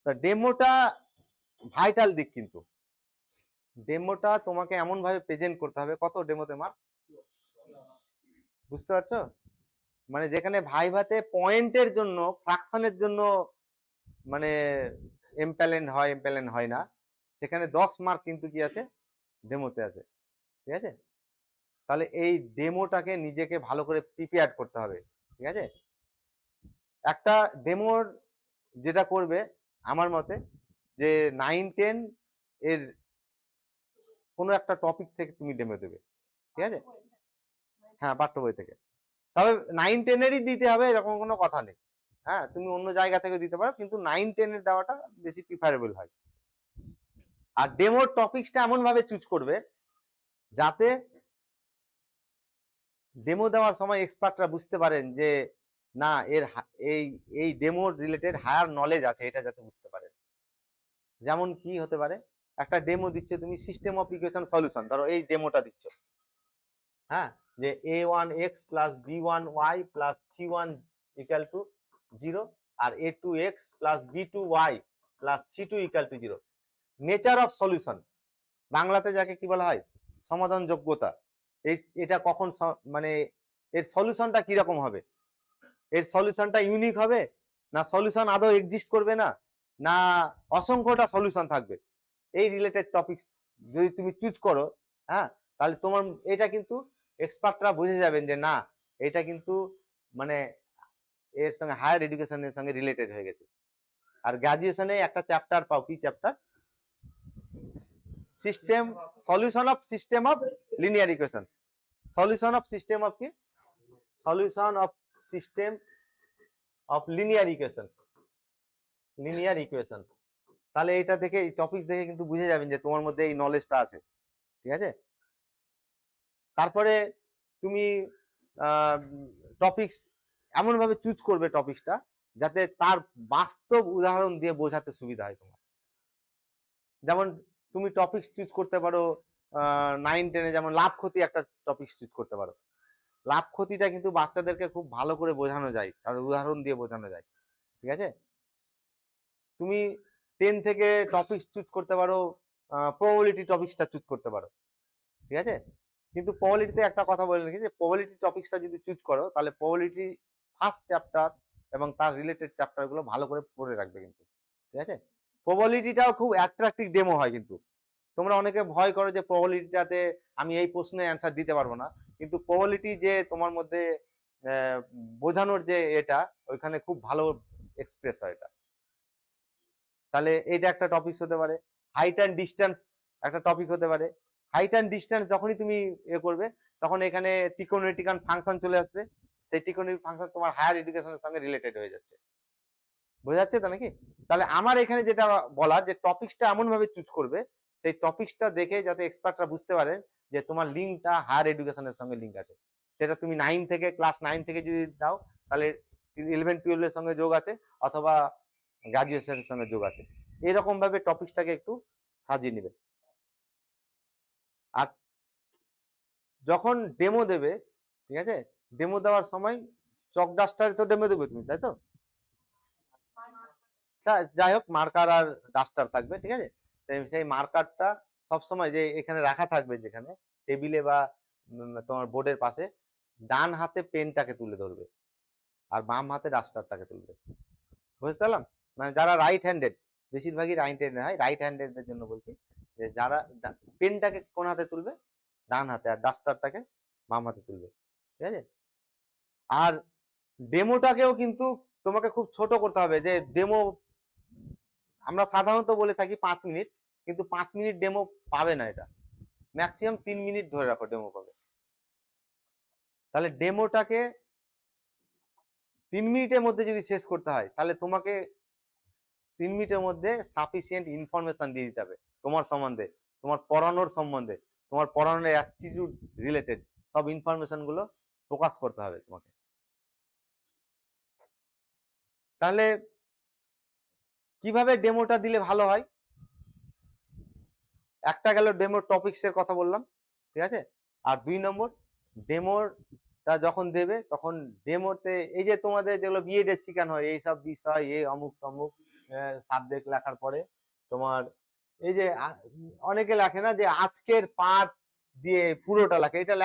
তা ডেমোটা ভাইটাল দিক, কিন্তু ডেমোটা তোমাকে এমন ভাবে প্রেজেন্ট করতে হবে। কত ডেমোতে মার্ক, বুঝতে পারছো? মানে যেখানে ভাইভাতে পয়েন্টের জন্য, ফ্রাকশনের জন্য মানে এমপ্যালেন্ড হয় না, সেখানে 10 মার্ক কিন্তু কি আছে, ডেমোতে আছে। ঠিক আছে, তাহলে এই ডেমোটাকে নিজেকে ভালো করে প্রিপেয়ার করতে হবে। ঠিক আছে, একটা ডেমোর যেটা করবে আমার মতে, যে 9-10 এর কোনো একটা টপিক থেকে তুমি ডেমো দেবে। ঠিক আছে, হ্যাঁ, পাঠ্য বই থেকে। তবে 9-10-এরই দিতে হবে এরকম কোনো কথা নেই। হ্যাঁ, তুমি অন্য জায়গা থেকে দিতে পারো, কিন্তু 9-10-এর দেওয়াটা বেশি প্রিফারেবল হয়। আর ডেমোর টপিকসটা এমন ভাবে চুজ করবে যাতে ডেমো দেওয়ার সময় এক্সপার্টরা বুঝতে পারেন যে না, এর এই এই ডেমো রিলেটেড হায়ার নলেজ আছে, এটা যাতে বুঝতে পারেন। যেমন কি হতে পারে, একটা ডেমো দিচ্ছে তুমি সিস্টেম অফ ইকুয়েশন সলিউশন, ধরো এই ডেমোটা দিচ্ছ, হ্যাঁ, যে a1x plus b1y plus c1 equal to 0 আর a2x plus b2y plus c2 equal to 0। Nature of solution, বাংলাতে যাকে কি বলা হয়, সমাধান যোগ্যতা। এটা কখন মানে এর সলিউশনটা কিরকম হবে, এর সলিউশনটা ইউনিক হবে, না সলিউশন আদৌ এক্সিস্ট করবে না, না অসংখ্যটা সলিউশন থাকবে, এই রিলেটেড টপিকস যদি তুমি চুজ করো, হ্যাঁ, তাহলে তোমার এটা কিন্তু এক্সপার্টরা বুঝে যাবেন যে না, এটা কিন্তু মানে এর সঙ্গে হায়ার এডুকেশনের সঙ্গে রিলেটেড হয়ে গেছে। আর গ্রাজুয়েশনে একটা চ্যাপ্টার পাও, কি chapter, system solution of system of linear equation. Solution of system of কি, solution of system of linear equation, linear equation. তাহলে এটা থেকে, এই টপিক দেখে কিন্তু বুঝে যাবেন যে তোমার মধ্যে এই নলেজটা আছে। ঠিক আছে, তারপরে তুমি টপিকস এমন ভাবে চুজ করবে টপিকসটা যাতে তার বাস্তব উদাহরণ দিয়ে বোঝাতে সুবিধা হয় তোমার। যেমন তুমি টপিকস চুজ করতে পারো 9-10-এ, যেমন লাভ ক্ষতি একটা টপিকস চুজ করতে পারো। লাভ ক্ষতিটা কিন্তু বাচ্চাদেরকে খুব ভালো করে বোঝানো যায়, তাদের উদাহরণ দিয়ে বোঝানো যায়। ঠিক আছে, তুমি 10 থেকে টপিকস চুজ করতে পারো, প্রবাবিলিটি টপিকসটা চুজ করতে পারো। ঠিক আছে, কিন্তু প্রবাবিলিটিতে একটা কথা বলে রেখেছি, যে প্রবাবিলিটি টপিকসটা যদি চুজ করো, তাহলে প্রবাবিলিটি ফার্স্ট চ্যাপ্টার এবং তার রিলেটেড চ্যাপ্টারগুলো ভালো করে পড়ে রাখবে কিন্তু। ঠিক আছে, প্রবাবিলিটিটাও খুব অ্যাট্রাকটিভ ডেমো হয় কিন্তু। তোমরা অনেকে ভয় করো যে প্রবাবিলিটিটাতে আমি এই প্রশ্নের অ্যান্সার দিতে পারবো না, কিন্তু প্রবাবিলিটি যে তোমার মধ্যে বোঝানোর যে এটা, ওইখানে খুব ভালো এক্সপ্রেস হয় এটা। তাহলে এটা একটা টপিক হতে পারে। হাইট অ্যান্ড ডিস্টেন্স একটা টপিক হতে পারে। হাইট অ্যান্ড ডিস্টেন্স যখনই তুমি করবে, তখন এখানে ত্রিকোণমিতিক ফাংশন চলে আসবে, সেই ত্রিকোণমিতিক ফাংশন তোমার হায়ার এডুকেশনের সঙ্গে রিলেটেড হয়ে যাচ্ছে। বোঝা যাচ্ছে তো নাকি? তাহলে আমার এখানে যেটা বলার, যে টপিকসটা এমন ভাবে চুজ করবে, সেই টপিকসটা দেখে যাতে এক্সপার্টরা বুঝতে পারেন যে তোমার লিঙ্কটা হায়ার এডুকেশনের সঙ্গে লিঙ্ক আছে। সেটা তুমি ক্লাস 9 থেকে যদি দাও, তাহলে 11-12 এর সঙ্গে যোগ আছে, অথবা গ্রাজুয়েশনের সঙ্গে যোগ আছে। এরকম ভাবে টপিকসটাকে একটু সাজিয়ে নেবে। আর যখন ডেমো দেবে, ঠিক আছে, ডেমো দেওয়ার সময় চক ডাস্টারে তো ডেমো দেবে তুমি, তাই তো? যাই হোক, মার্কার আর ডাস্টার থাকবে। ঠিক আছে, সেই মার্কারটা সবসময় যে এখানে রাখা থাকবে, যেখানে টেবিলে বা তোমার বোর্ডের পাশে, ডান হাতে পেনটাকে তুলে ধরবে আর বাম হাতে ডাস্টারটাকে তুলবে। বুঝতে পারলাম? মানে যারা রাইট হ্যান্ডেড, বেশিরভাগই রাইট হ্যান্ডেড হয়, রাইট হ্যান্ডেডদের জন্য বলছি, যে যারা পেনটাকে কোন হাতে তুলবে, ডান হাতে, আর ডাস্টারটাকে বাম হাতে তুলবে। ঠিক আছে, আর ডেমোটাকেও কিন্তু তোমাকে খুব ছোট করতে হবে। যে ডেমো আমরা সাধারণত বলে থাকি 5 মিনিট, কিন্তু 5 মিনিট ডেমো পাবে না, এটা ম্যাক্সিমাম 3 মিনিট ধরে রাখো ডেমো পাবে। তাহলে ডেমোটাকে 3 মিনিটের মধ্যে যদি শেষ করতে হয়, তাহলে তোমাকে 3 মিনিটের মধ্যে সাফিসিয়েন্ট ইনফরমেশন দিয়ে দিতে হবে তোমার সম্বন্ধে, তোমার পড়ানোর সম্বন্ধে, তোমার পড়ানোর অ্যাটিটিউড রিলেটেড সব ইনফরমেশন গুলো প্রকাশ করতে হবে তোমাকে। তাহলে কিভাবে ডেমোটা দিলে ভালো হয়? একটা গেল ডেমোর টপিকস এর কথা বললাম, ঠিক আছে, আর 2 নম্বর, ডেমোটা যখন দেবে, তখন ডেমোতে এই যে তোমাদের যেগুলো বিএড এর শেখানো হয়, এইসব বিষয়, এই অমুক তমুক, সাবজেক্ট লেখার পরে তোমার এই যে অনেকে লেখে না যে আজকের পাঠ দিয়ে পুরোটা লেখে, এটা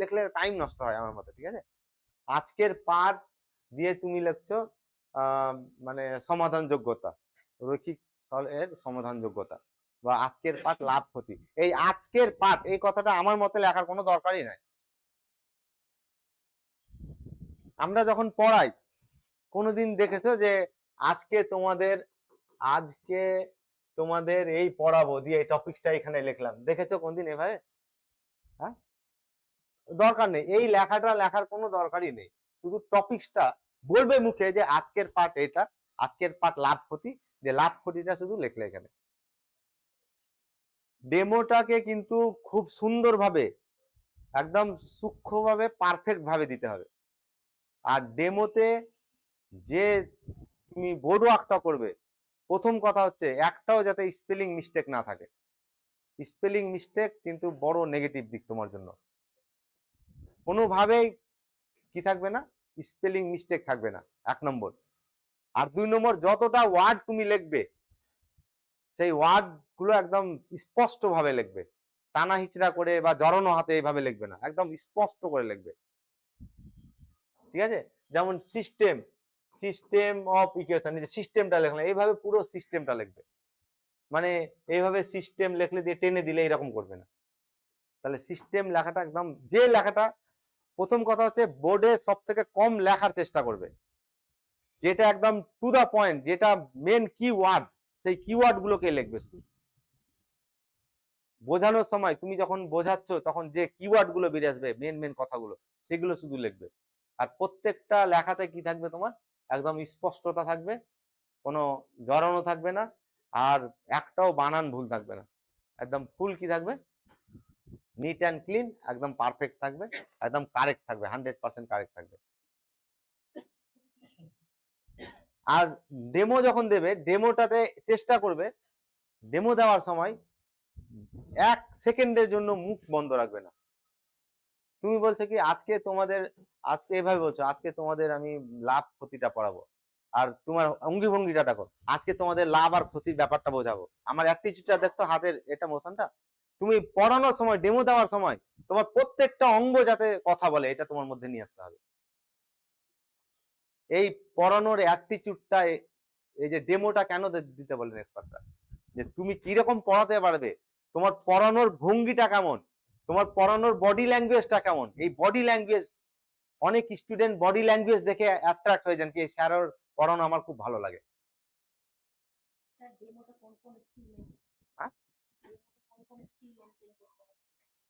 লিখলে টাইম নষ্ট হয় আমার মতে, ঠিক আছে। আজকের পাঠ দিয়ে তুমি লিখছো মানে সমাধান যোগ্যতা, রৈখিক এর সমাধান যোগ্যতা, বা আজকের পাঠ লাভ ক্ষতি। এই আজকের পাঠ এই কথাটা আমার মতে লেখার কোনো দরকারই নাই। আমরা যখন পড়াই কোনোদিন দেখেছো যে আজকে তোমাদের এই পড়াবো দিয়ে এই টপিকটা এখানে লিখলাম, দেখেছো কোনদিন এভাবে? হ্যাঁ, দরকার নেই, এই লেখাটা লেখার কোনো দরকারই নেই। শুধু টপিকসটা বলবে মুখে যে আজকের পাঠ এটা, আজকের পাঠ লাভ ক্ষতি, যে লাভ ক্ষতিটা শুধু লেখলে এখানে। ডেমোটাকে কিন্তু খুব সুন্দরভাবে একদম সূক্ষ্মভাবে পারফেক্ট ভাবে দিতে হবে। আর ডেমোতে যে তুমি বোর্ড ওয়ার্কটা করবে, প্রথম কথা হচ্ছে একটাও যাতে স্পেলিং মিস্টেক না থাকে। স্পেলিং মিস্টেক কিন্তু বড় নেগেটিভ দিক তোমার জন্য। কোনোভাবেই কি থাকবে না, স্পেলিং মিস্টেক থাকবে না, 1 নম্বর। আর 2 নম্বর, যতটা ওয়ার্ড তুমি লিখবে সেই ওয়ার্ড গুলো একদম স্পষ্ট ভাবে লিখবে, টানা হিচড়া করে বা জড়ানো হাতে এইভাবে লিখবে না, একদম স্পষ্ট করে লিখবে, ঠিক আছে। যেমন সিস্টেম অফ ইকুয়েশন, এই যে সিস্টেমটা লিখলে এইভাবে পুরো সিস্টেমটা লিখবে, মানে এইভাবে সিস্টেম লিখলে দিয়ে টেনে দিলে এরকম করবে না। তাহলে সিস্টেম লেখাটা একদম, যে লেখাটা প্রথম কথা হচ্ছে বোর্ডে সব থেকে কম লেখার চেষ্টা করবে, যেটা একদম টু দা পয়েন্ট, যেটা মেন কিওয়ার্ড, সেই কিওয়ার্ড গুলোকে লিখবে শুধু। বোঝানোর সময় তুমি যখন বোঝাচ্ছ তখন যে কিওয়ার্ড গুলো বেরিয়ে আসবে, মেন কথাগুলো, সেগুলো শুধু লিখবে। আর প্রত্যেকটা লেখাতে কি থাকবে তোমার, একদম স্পষ্টতা থাকবে, কোনো জড়ানো থাকবে না, আর একটাও বানান ভুল থাকবে না, একদম ফুল কি থাকবে, নিট অ্যান্ড ক্লিন, একদম পারফেক্ট থাকবে, একদম কারেক্ট থাকবে, 100% কারেক্ট থাকবে। আর ডেমো যখন দেবে, ডেমোটাতে চেষ্টা করবে ডেমো দেওয়ার সময় 1 সেকেন্ডের জন্য মুখ বন্ধ রাখবে না। তুমি বলছো কি আজকে এভাবে বলছো, আজকে তোমাদের আমি লাভ ক্ষতিটা পড়াবো, আর তোমার অঙ্গি ভঙ্গিটা দেখো, আজকে তোমাদের লাভ আর ক্ষতির ব্যাপারটা বোঝাবো, আমার অ্যাটিটিউডটা দেখতো, হাতের এটা মোশনটা। তুমি পড়ানোর সময়, ডেমো দেওয়ার সময় তোমার প্রত্যেকটা অঙ্গ যাতে কথা বলে, এটা তোমার মধ্যে নিয়ে আসতে হবে। এই পড়ানোর অ্যাটিটিউডটা, এই যে ডেমোটা কেন দিতে বলেন এক্সপার্টরা, যে তুমি কিরকম পড়াতে পারবে, তোমার পড়ানোর ভঙ্গিটা কেমন, তোমার পড়ানোর বডি ল্যাঙ্গুয়েজটা কেমন। এই বডি ল্যাঙ্গুয়েজ, অনেক স্টুডেন্ট বডি ল্যাঙ্গুয়েজ দেখে অ্যাট্রাক্ট হয়ে যান, কি স্যারের পড়ানো আমার খুব ভালো লাগে।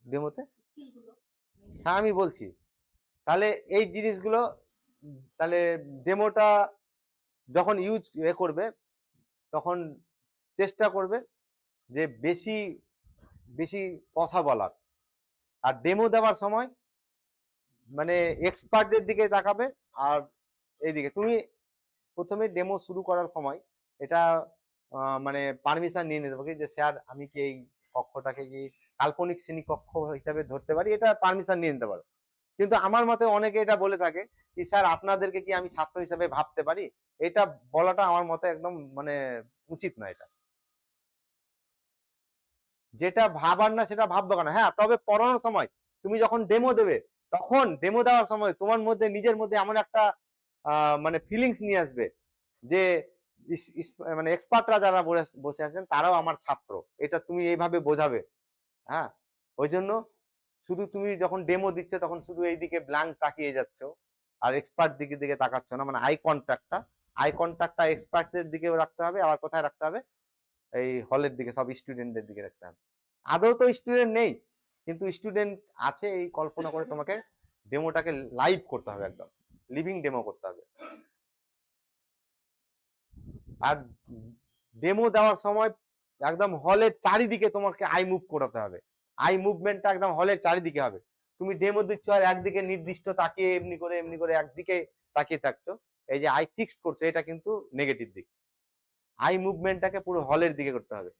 ডেমোতে হ্যাঁ আমি বলছি, তাহলে এই জিনিসগুলো, তাহলে ডেমোটা যখন ইউজ করবে তখন চেষ্টা করবে যে বেশি বেশি কথা বলার। আর ডেমো দেওয়ার সময় মানে এক্সপার্টদের দিকে তাকাবে, আর এইদিকে তুমি প্রথমে ডেমো শুরু করার সময় এটা মানে পারমিশন নিয়ে নিতে পারি, যে স্যার আমি কি এই কক্ষটাকে কি কাল্পনিক শ্রেণীকক্ষ হিসাবে ধরতে পারি, এটা পারমিশন নিয়ে নিতে পারো। কিন্তু আমার মতে অনেকে এটা বলে থাকে কি স্যার আপনাদেরকে কি আমি ছাত্র হিসাবে ভাবতে পারি, এটা বলাটা আমার মতে একদম মানে উচিত না। এটা যেটা ভাবার না সেটা ভাববো কেন। হ্যাঁ, তবে পড়ানোর সময় তুমি যখন ডেমো দেবে, তখন ডেমো দেওয়ার সময় তোমার মধ্যে নিজের মধ্যে এমন একটা মানে ফিলিংস নিয়ে আসবে যে মানে এক্সপার্টরা যারা বসে আছেন তারাও আমার ছাত্র, এটা তুমি এইভাবে বোঝাবে। হ্যাঁ, ওই জন্য শুধু তুমি যখন ডেমো দিচ্ছ তখন শুধু এইদিকে ব্ল্যাঙ্ক তাকিয়ে যাচ্ছ, আর এক্সপার্ট দিকে তাকাচ্ছ না, মানে আই কন্ট্যাক্টটা এক্সপার্টদের দিকেও রাখতে হবে, আবার কোথায় রাখতে হবে, এই হলের দিকে, সব স্টুডেন্টদের দিকে রাখতে হবে। আদৌ তো স্টুডেন্ট নেই, কিন্তু স্টুডেন্ট আছে এই কল্পনা করে তোমাকে ডেমোটাকে লাইভ করতে হবে, একদম লিভিং ডেমো করতে হবে। আর ডেমো দেওয়ার সময় একদম হলের চারিদিকে তোমাকে আই মুভ করাতে হবে, আই মুভমেন্টটা একদম হলের চারিদিকে হবে। তুমি ডেমো দিচ্ছ আর একদিকে নির্দিষ্ট তাকিয়ে এমনি করে একদিকে তাকিয়ে থাকছো, এই যে আই ফিক্সড করছো, এটা কিন্তু নেগেটিভ দিক। আই মুভমেন্টটাকে পুরো হলের দিকে করতে হবে,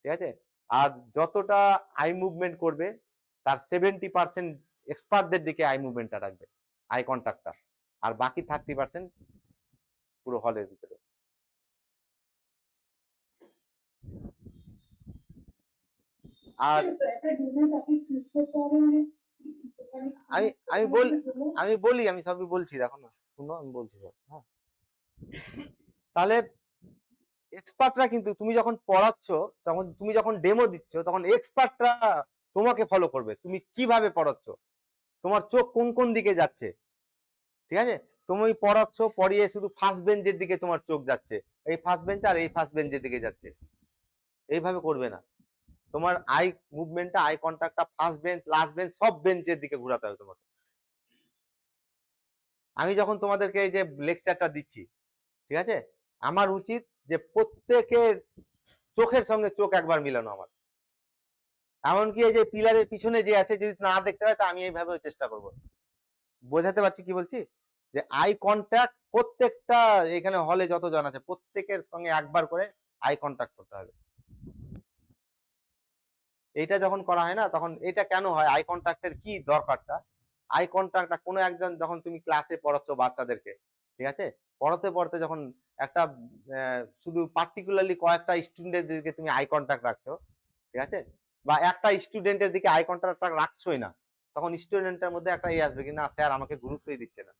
ঠিক আছে। আর যতটা আই মুভমেন্ট করবে তার 70% এক্সপার্টদের দিকে আই মুভমেন্টটা রাখবে, আই কন্ট্যাক্টটা, আর বাকি 30% পুরো হলের ভিতরে। আর আমি আমি বল আমি বলি, আমি সবই বলছি, দেখো না, শুনো, আমি বলছি সব, হ্যাঁ। তাহলে এক্সপার্টরা কিন্তু তুমি যখন পড়াচ্ছ, তখন তুমি যখন ডেমো দিচ্ছ, তখন এক্সপার্টরা তোমাকে ফলো করবে, তুমি কিভাবে পড়াচ্ছ, তোমার চোখ কোন কোন দিকে যাচ্ছে, ঠিক আছে? তুমি পড়াচ্ছ, পড়িয়ে শুধু ফার্স্ট বেঞ্চের দিকে তোমার চোখ যাচ্ছে, এই ফার্স্ট বেঞ্চ আর এই ফার্স্ট বেঞ্চের দিকে যাচ্ছে, এইভাবে করবে না। তোমার আই মুভমেন্টটা, আই কন্ট্যাক্টটা ফার্স্ট বেঞ্চ, লাস্ট বেঞ্চ, সব বেঞ্চের দিকে ঘোরাতে হবে তোমাকে। আমি যখন তোমাদেরকে এই যে লেকচারটা দিচ্ছি, ঠিক আছে, আমার উচিত যে প্রত্যেকের চোখের সঙ্গে চোখ একবার মিলানো আমার। এমনকি এই যে পিলারের পিছনে যে আছে, যদি না দেখতে হয়, তা আমি এইভাবে চেষ্টা করব। বোঝাতে পারছি কি বলছি? যে আই কন্ট্যাক্ট প্রত্যেকটা এখানে হলে যতজন আছে প্রত্যেকের সঙ্গে একবার করে আই কন্ট্যাক্ট করতে হবে। এইটা যখন করা হয় না, তখন এটা কেন হয়, আই কন্ট্যাক্টের কি দরকারটা? আই কন্ট্যাক্টটা কোনো একজন, যখন তুমি ক্লাসে পড়াচ্ছ বাচ্চাদেরকে, ঠিক আছে, পড়াতে পড়তে যখন একটা শুধু পার্টিকুলারলি কয়েকটা স্টুডেন্টের দিকে তুমি আই কন্ট্যাক্ট রাখছো, ঠিক আছে, বা একটা স্টুডেন্টের দিকে আই কন্ট্যাক্ট রাখছোই না, তখন স্টুডেন্টের মধ্যে একটা আসবে কি না, স্যার আমাকে গুরুত্বই দিচ্ছে না,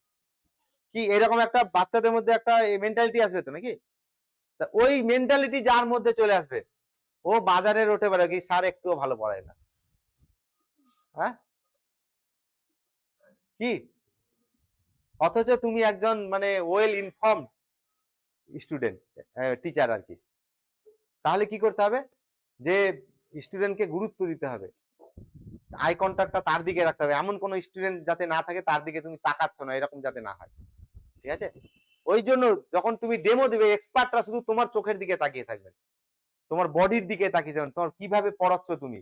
কি এরকম একটা বাচ্চাদের মধ্যে একটা মেন্টালিটি আসবে তো নাকি? তা ওই মেন্টালিটি যার মধ্যে চলে আসবে, ও বাজারে রোটে বেড়ে কি স্যার একটুও ভালো পড়ায় না, হ্যাঁ, কি? অথচ তুমি একজন মানে ওয়েল ইনফর্ম স্টুডেন্ট, টিচার আর কি। তাহলে কি করতে হবে, যে স্টুডেন্টকে গুরুত্ব দিতে হবে, আই কন্ট্যাক্টটা তার দিকে রাখতে হবে, এমন কোন স্টুডেন্ট যাতে না থাকে তার দিকে তুমি তাকাচ্ছ না, এরকম যাতে না হয়, ঠিক আছে? ওই জন্য যখন তুমি ডেমো দিবে, এক্সপার্টরা শুধু তোমার চোখের দিকে তাকিয়ে থাকবেন, তোমার বডির দিকে তাকিয়ে থাকবেন, তোমার কিভাবে পড়াচ্ছ তুমি।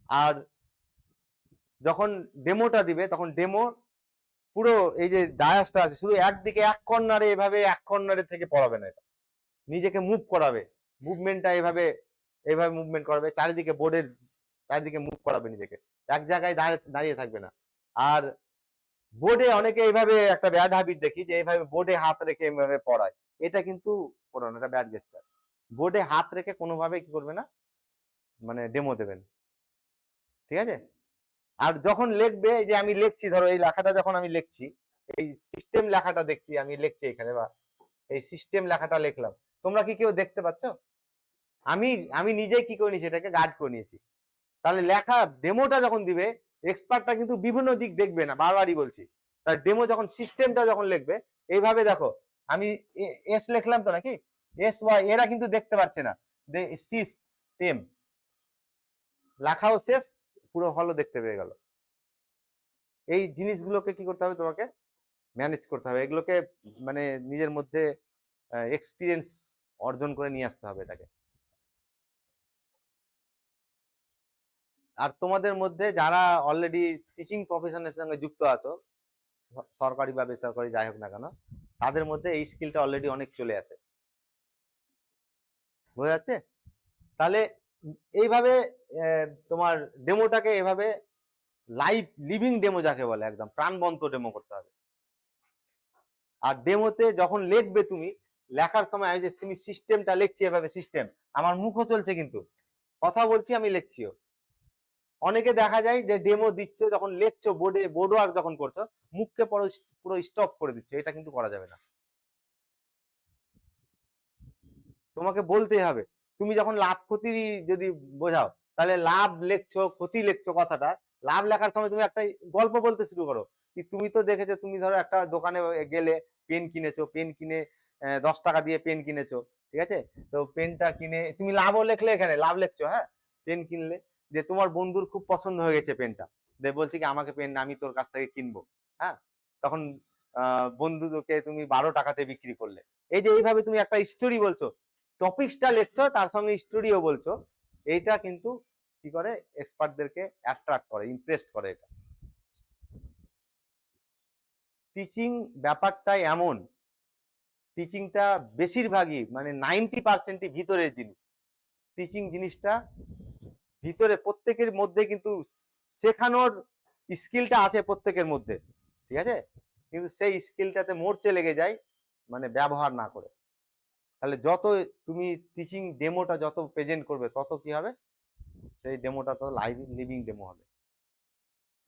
আর যখন ডেমোটা দিবে, তখন ডেমো পুরো এই যে ডায়াসটা আছে, শুধু একদিকে এক কর্নারে, এভাবে এক কর্নারে থেকে পড়াবে না, এটা নিজেকে মুভ করাবে, মুভমেন্টটা এভাবে এইভাবে মুভমেন্ট করাবে, চারিদিকে বোর্ডের চারিদিকে মুভ করাবে নিজেকে, এক জায়গায় দাঁড়িয়ে থাকবে না। আর বোর্ডে অনেকে এইভাবে একটা ব্যাড হ্যাবিট দেখি, যে এইভাবে বোর্ডে হাত রেখে এইভাবে পড়ায়, এটা কিন্তু পড়ানো, এটা ব্যাড গেস্টার। বোর্ডে হাত রেখে কোনোভাবে কি করবে না, মানে ডেমো দেবেন, ঠিক আছে? আর যখন লিখবে, এই যে আমি লিখছি, ধরো এই লেখাটা যখন আমি লিখছি, এই সিস্টেম লেখাটা দেখছি, আমি লিখছি এখানে, বা এই সিস্টেম লেখাটা লিখলাম, তোমরা কি কেউ দেখতে পাচ্ছ? আমি আমি নিজেই কি করে নিয়েছি, এটাকে গার্ড করে নিয়েছি। তাহলে লেখা ডেমোটা যখন দিবে, এক্সপার্টটা কিন্তু বিভিন্ন দিক দেখবে না, বারবারই বলছি। তার ডেমো যখন সিস্টেমটা যখন লিখবে, এইভাবে দেখো, আমি এস লিখলাম তো নাকি, এস ওয়াই, এরা কিন্তু দেখতে পাচ্ছে না, সিস্টেম লেখাও শেষ, পুরো হলো দেখতে পেয়ে গেল। এই জিনিসগুলোকে কি করতে হবে, তোমাকে ম্যানেজ করতে হবে, এগুলোকে মানে নিজের মধ্যে এক্সপিরিয়েন্স অর্জন করে নিয়ে আসতে হবে এটাকে। আর তোমাদের মধ্যে যারা অলরেডি টিচিং প্রফেশনের সঙ্গে যুক্ত আছো, সরকারি বা বেসরকারি যাই হোক না কেন, তাদের মধ্যে এই স্কিলটা অলরেডি অনেক চলে আসে, বোঝা যাচ্ছে? তাহলে এইভাবে তোমার ডেমোটাকে এভাবে লাইভ লিভিং ডেমো যাকে বলে, একদম প্রাণবন্ত ডেমো করতে হবে। আর ডেমোতে যখন লিখবে, তুমি লেখার সময়, আমি যে সিস্টেমটা লিখছি এভাবে, সিস্টেম আমার মুখও চলছে, কিন্তু কথা বলছি, আমি লিখছিও। অনেকে দেখা যায় যে ডেমো দিচ্ছে, যখন লেখছো বোর্ডে, বোর্ড ওয়ার্ক যখন করছো, মুখকে পুরো স্টপ করে দিচ্ছে, এটা কিন্তু করা যাবে না, তোমাকে বলতেই হবে। তুমি যখন লাভ ক্ষতি যদি বোঝাও, তাহলে লাভ লেখছো, ক্ষতি লেখছো, কথাটা লাভ লেখার সময় তুমি একটা গল্প বলতে শুরু করো, কি তুমি তো দেখেছো, তুমি ধরো একটা দোকানে গেলে, পেন কিনেছো, পেন কিনে 10 টাকা দিয়ে পেন কিনেছো, ঠিক আছে, তো পেনটা কিনে তুমি লাভও লেখলে, এখানে লাভ লেখছো, হ্যাঁ, পেন কিনলে, যে তোমার বন্ধুর খুব পছন্দ হয়ে গেছে পেনটা, যে বলছি কি আমাকে পেন আমি তোর কাছ থেকে কিনবো, হ্যাঁ, তখন বন্ধুকে তুমি 12 টাকাতে বিক্রি করলে। এই যে এইভাবে তুমি একটা স্টোরি বলছো, টপিকসটা লিখছো, তার সঙ্গে স্টোরিও বলছো, এইটা কিন্তু কি করে, এক্সপার্টদেরকে অ্যাট্রাক্ট করে, ইমপ্রেস করে। এটা টিচিং ব্যাপারটাই এমন, টিচিংটা বেশিরভাগই মানে 90% ভিতরের জিনিস। টিচিং জিনিসটা ভিতরে, প্রত্যেকের মধ্যে কিন্তু শেখানোর স্কিলটা আছে প্রত্যেকের মধ্যে, ঠিক আছে, কিন্তু সেই স্কিলটাতে মরচে লেগে যায়, মানে ব্যবহার না করে। তাহলে যত তুমি টিচিং ডেমোটা যত প্রেজেন্ট করবে তত কি হবে, সেই ডেমোটা তো লাইভ লিভিং ডেমো হবে।